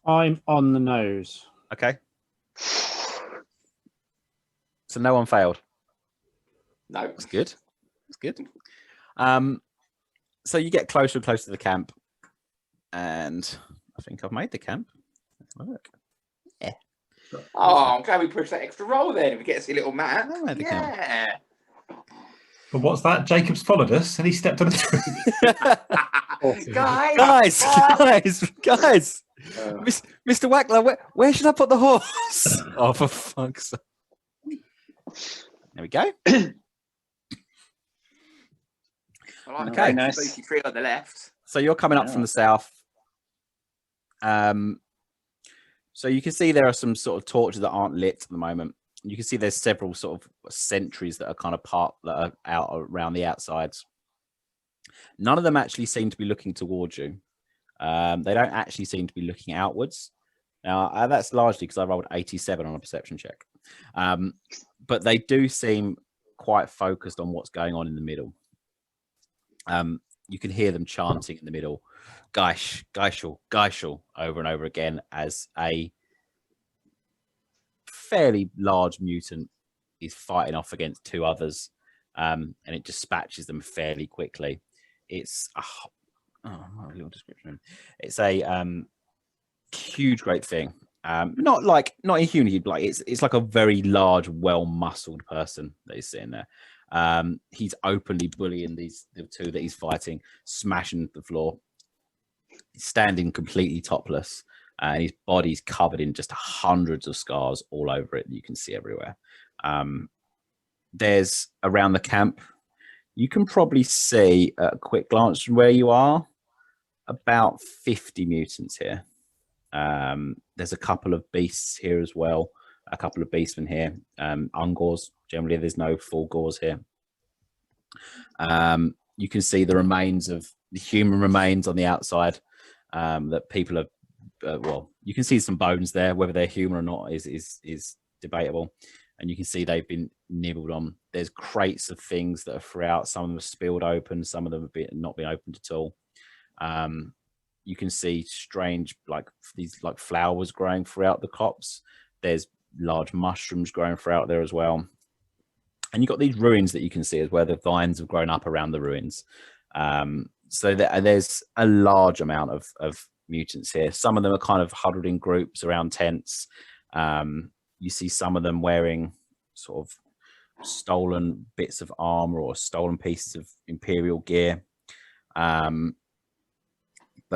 I'm on the nose. Okay. So no one failed. No. That's good. That's good. So you get closer and closer to the camp, and I think I've made the camp. Let's have a look. Yeah. Oh, I'm glad we pushed that extra roll then. We get to see a little map. I made the camp. But what's that? Jacob's followed us and he stepped on a tree. Guys. Mr. Wackler, where should I put the horse? Oh, for fuck's sake. There we go. Okay, nice. Spooky tree on the left. So you're coming up from the south. So you can see there are some sort of torches that aren't lit at the moment. You can see there's several sort of sentries that are kind of that are out around the outsides. None of them actually seem to be looking towards you. They don't actually seem to be looking outwards. Now, that's largely because I rolled 87 on a perception check. But they do seem quite focused on what's going on in the middle. You can hear them chanting in the middle, Geishel, over and over again as a fairly large mutant is fighting off against 2 others, and it dispatches them fairly quickly. It's a little description. It's a huge, great thing. Not inhuman, like it's like a very large, well-muscled person that is sitting there. He's openly bullying the 2 that he's fighting, smashing the floor. He's standing completely topless, and his body's covered in just hundreds of scars all over it that you can see everywhere. There's around the camp, you can probably see at a quick glance from where you are about 50 mutants here. There's a couple of beasts here as well, a couple of beastmen here, ungors. Generally, there's no full gores here. You can see the remains of the human remains on the outside that people have. Well, you can see some bones there. Whether they're human or not is debatable. And you can see they've been nibbled on. There's crates of things that are throughout. Some of them are spilled open. Some of them have not been opened at all. You can see strange, these flowers growing throughout the copse. There's large mushrooms growing throughout there as well. And you've got these ruins that you can see as well. The vines have grown up around the ruins. So there's a large amount of mutants here. Some of them are kind of huddled in groups around tents. You see some of them wearing sort of stolen bits of armor or stolen pieces of Imperial gear. But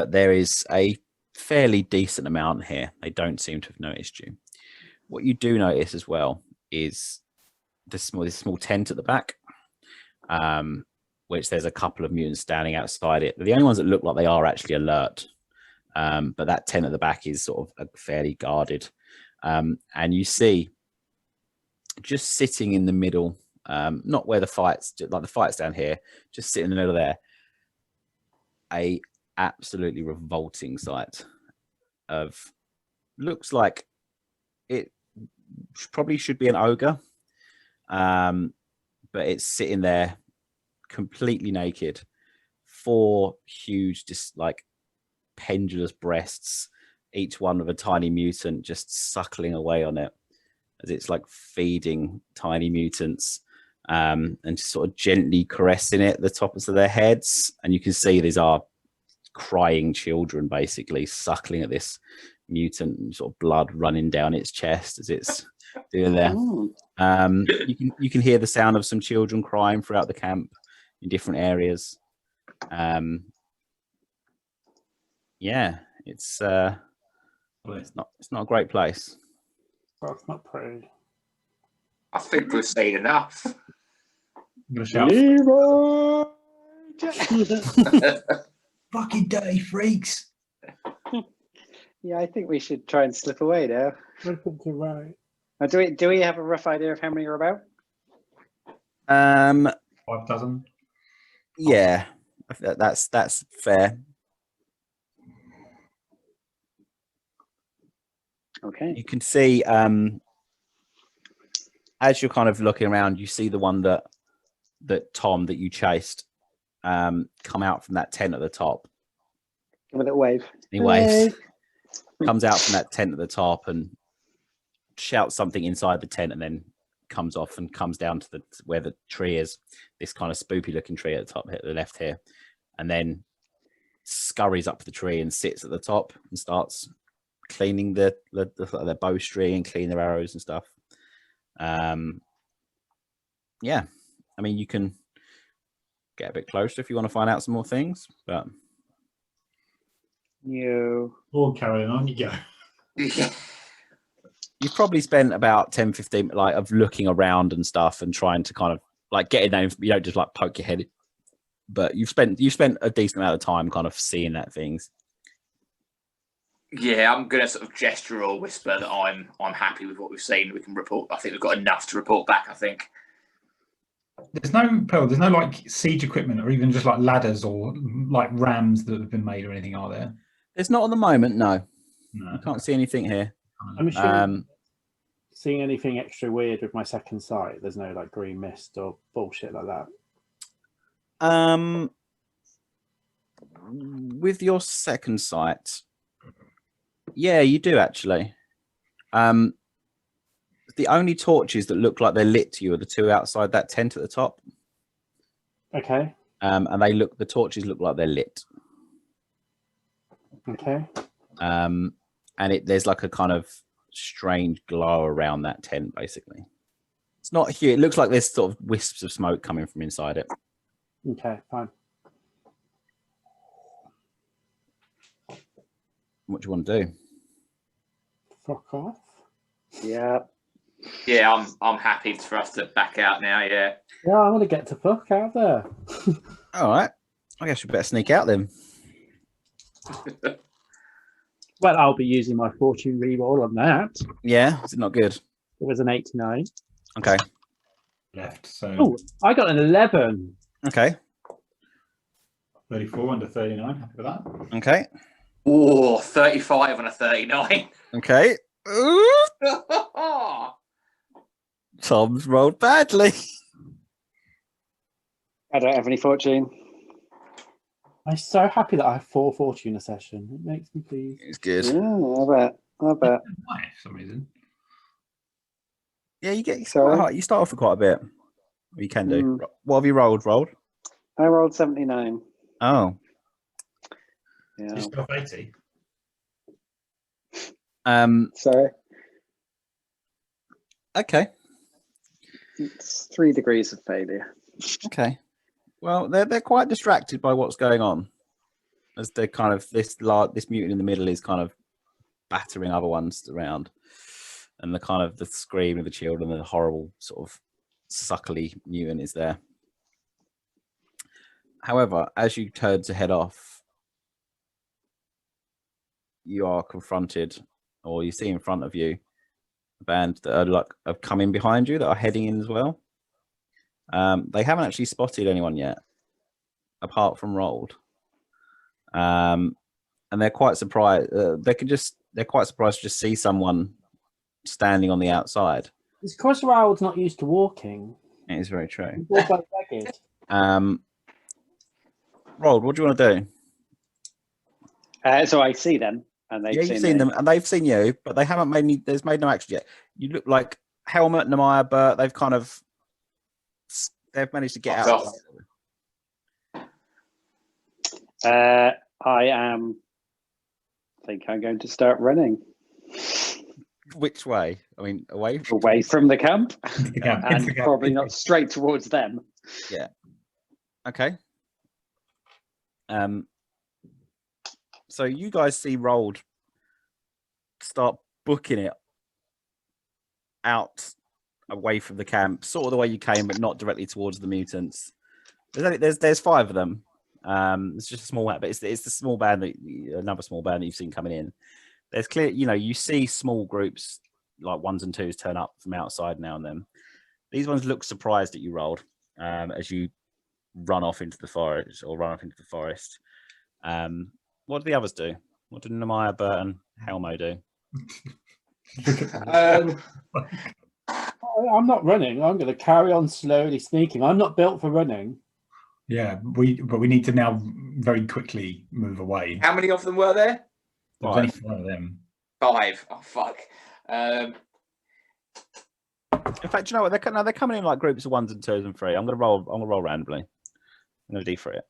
there is a fairly decent amount here. They don't seem to have noticed you. What you do notice as well is this small tent at the back, which there's a couple of mutants standing outside it. They're the only ones that look like they are actually alert. But that tent at the back is sort of fairly guarded. And you see just sitting in the middle, not where the fight's down here, just sitting in the middle there, a absolutely revolting sight of, looks like it probably should be an ogre, but it's sitting there completely naked, 4 huge, just like pendulous breasts, each one with a tiny mutant just suckling away on it as it's like feeding tiny mutants, and just sort of gently caressing it at the tops of their heads. And you can see these are crying children, basically suckling at this mutant, sort of blood running down its chest as it's doing there. You can hear the sound of some children crying throughout the camp in different areas. Yeah, it's not a great place. Well, it's not pretty. I think we've seen enough. I'm gonna shout, Leroy! fucking day, freaks. Yeah, I think we should try and slip away now. I think you're right. Do we have a rough idea of how many are about? 5,000. Yeah, that's fair. Okay. You can see as you're kind of looking around, you see the one that Tom that you chased come out from that tent at the top. Give it a wave. He waves, comes out from that tent at the top and shouts something inside the tent, and then comes off and comes down to where the tree is, this kind of spoopy looking tree at the top, at the left here, and then scurries up the tree and sits at the top and starts cleaning their bowstring and cleaning their arrows and stuff. Yeah, I mean, you can get a bit closer if you want to find out some more things, but You. Or carry on, you go. you've probably spent about 10-15 like of looking around and stuff and trying to kind of like get in there. You don't just like poke your head, but you've spent a decent amount of time kind of seeing that things. Yeah, I'm gonna sort of gesture or whisper that I'm happy with what we've seen. We can report. I think we've got enough to report back. I think. There's no like siege equipment or even just like ladders or like rams that have been made or anything, are there? There's not at the moment, no. No. You can't see anything here. I'm assuming seeing anything extra weird with my second sight. There's no like green mist or bullshit like that. With your second sight, yeah, you do actually. The only torches that look like they're lit to you are the two outside that tent at the top. Okay. And the torches look like they're lit. Okay. And there's like a kind of strange glow around that tent, basically. It's not huge. It looks like there's sort of wisps of smoke coming from inside it. Okay, fine. What do you want to do? Fuck off. Yeah. Yeah, I'm happy for us to back out now. Yeah. Yeah, I want to get the fuck out there. All right. I guess we better sneak out then. Well, I'll be using my fortune reroll on that. Yeah, is it not good? It was an 89. Okay. Left, so Oh, I got an 11. Okay. 34 under 39. Happy with that. Okay. Oh, 35 and a 39. Okay. Tom's rolled badly. I don't have any fortune. I'm so happy that I have 4 fortune a session. It makes me pleased. It's good. Yeah, I bet. Why, for some reason? Yeah, you get Sorry? quite high. You start off with quite a bit. You can do. What have you rolled? I rolled 79. Oh. Yeah. Just off 80. Sorry. Okay. It's 3 degrees of failure. Okay. Well, they're quite distracted by what's going on, as they're kind of this mutant in the middle is kind of battering other ones around, and the scream of the children, the horrible sort of suckly mutant is there. However, as you turn to head off, you are confronted, or you see in front of you, a band that have come in behind you that are heading in as well. They haven't actually spotted anyone yet, apart from Rolled, and they're quite surprised. They're quite surprised to just see someone standing on the outside. It's because Raoul's not used to walking. It is very true. Walk like legged. Rolled, what do you want to do? So I see them, and they've You've seen them, and they've seen you, but they haven't made any. There's made no action yet. You look like Helmut, Nemaya, Bert. They've managed to get out. I think I'm going to start running. Which way? I mean, away from the camp, Into the camp. and probably not straight towards them. Yeah. Okay. So you guys see Rolled start booking it out away from the camp, sort of the way you came, but not directly towards the mutants. There's 5 of them. It's just a small band, but it's the small band another small band that you've seen coming in. There's clear, you see small groups like 1s and 2s turn up from outside now and then. These ones look surprised that you rolled as you run off into the forest. What do the others do? What did Nehemiah, Burton, Helmo do? I'm not running. I'm going to carry on slowly sneaking. I'm not built for running. Yeah, we need to now very quickly move away. How many of them were there? There's only 5 of them. 5. Oh fuck. In fact, you know what? They're coming in like groups of 1s and 2s and 3. I'm gonna roll randomly. I'm gonna D3 it.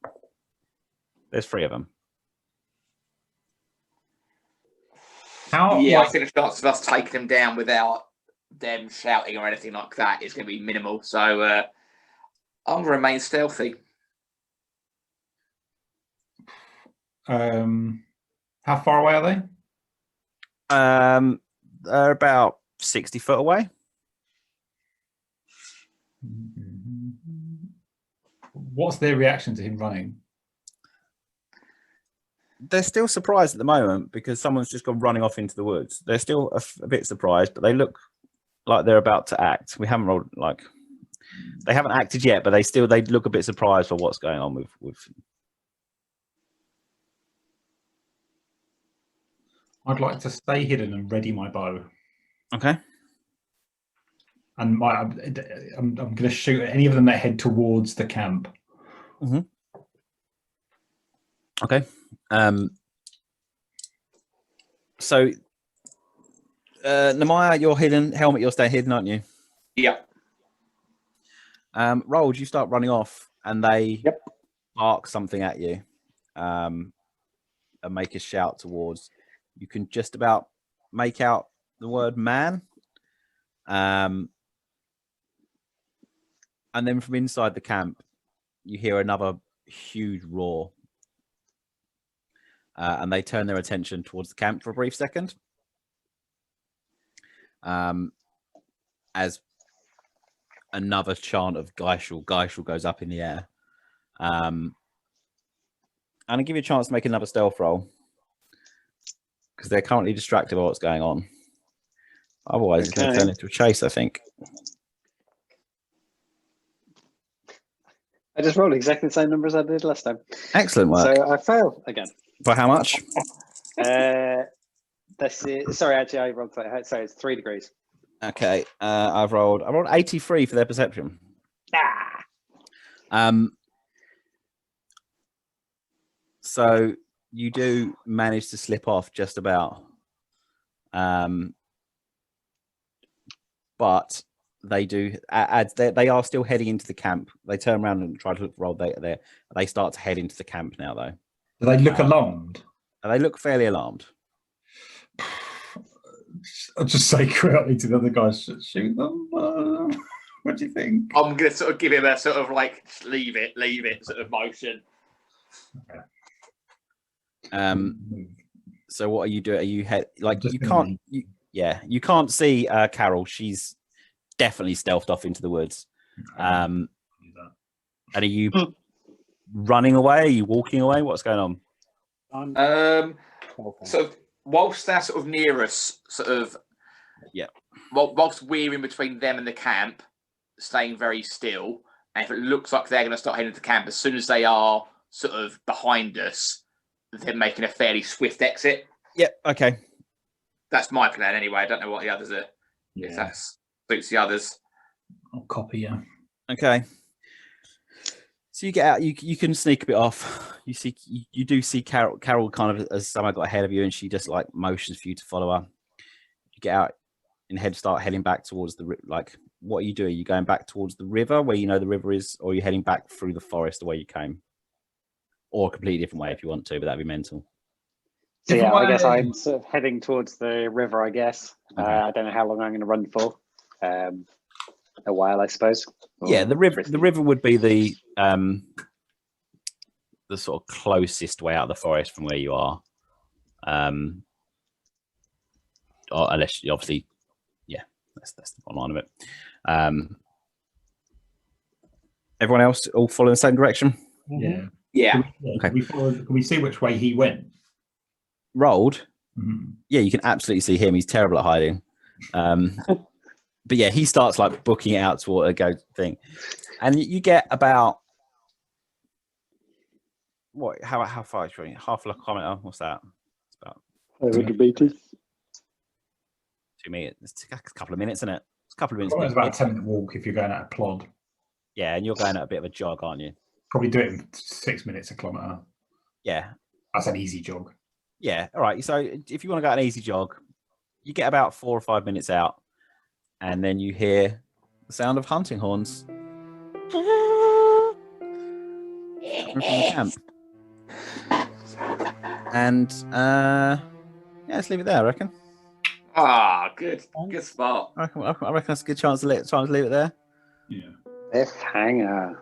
There's 3 of them. I think the chance of us taking them down without them shouting or anything like that is going to be minimal. So I'm going to remain stealthy. How far away are they? They're about 60 foot away. What's their reaction to him running? They're still surprised at the moment because someone's just gone running off into the woods. They're still a bit surprised, but they look like they're about to act. We haven't rolled they haven't acted yet, but they look a bit surprised for what's going on with. I'd like to stay hidden and ready my bow. Okay. And I'm going to shoot at any of them that head towards the camp. Mm-hmm. Okay. So, Nehemiah, you're hidden. Helmet, you're staying hidden, aren't you? Yeah. Rolled, you start running off, and they bark something at you, and make a shout towards. You can just about make out the word "man," and then from inside the camp, you hear another huge roar. And they turn their attention towards the camp for a brief second. As another chant of Geishel goes up in the air. And I'll give you a chance to make another stealth roll. Because they're currently distracted by what's going on. Otherwise, it's going to turn into a chase, I think. I just rolled exactly the same number as I did last time. Excellent work. So I failed again. By how much? This is, sorry, actually, I rolled. Sorry, it's 3 degrees. Okay, I rolled 83 for their perception. So you do manage to slip off just about, but they do. They are still heading into the camp. They turn around and try to look for Roll. They start to head into the camp now, though. Do they look alarmed? They look fairly alarmed. I'll just say quietly to the other guys, shoot them. What do you think? I'm going to sort of give him a sort of like, leave it sort of motion. Okay. So what are you doing? Are you you can't see Carol. She's definitely stealthed off into the woods. And are you running away? Are you walking away? What's going on? Sort of whilst they're sort of near us, sort of whilst we're in between them and the camp, staying very still. And if it looks like they're going to start heading to the camp, as soon as they are sort of behind us, they're making a fairly swift exit. Yep. Okay. That's my plan anyway. I don't know what the others are. Yeah. If that suits the others. I'll copy you. Okay. So you get out. You can sneak a bit off. You do see Carol kind of as someone got ahead of you, and she just like motions for you to follow her. You get out and start heading back towards the what are you doing? Are you going back towards the river where you know the river is, or are you heading back through the forest the way you came? or a completely different way if you want to, but that'd be mental. So yeah, Different I guess way. I'm sort of heading towards the river. I guess Okay. I don't know how long I'm going to run for. A while, I suppose. Yeah, the river. Pretty- The river would be the sort of closest way out of the forest from where you are. Or unless you obviously, yeah, that's the bottom line of it. Everyone else all following the same direction? Yeah. Yeah. Okay. Can we see which way he went? Rolled? Mhm. Yeah, you can absolutely see him. He's terrible at hiding. But yeah, he starts like booking it out toward a go thing. And you get about what? How far is it? Half a kilometer? What's that? It's about 500 meters. 2 meters. It's a couple of minutes, isn't it? It's a couple of minutes. It's about a 10-minute walk if you're going at a plod. Yeah, and you're going at a bit of a jog, aren't you? Probably do it in 6 minutes a kilometer. Yeah. That's an easy jog. Yeah. All right. So if you want to go an easy jog, you get about 4 or 5 minutes out, and then you hear the sound of hunting horns coming from the camp. And yeah, let's leave it there, I reckon. Ah, good spot. I reckon that's a good chance to leave it there. Yeah. Cliffhanger.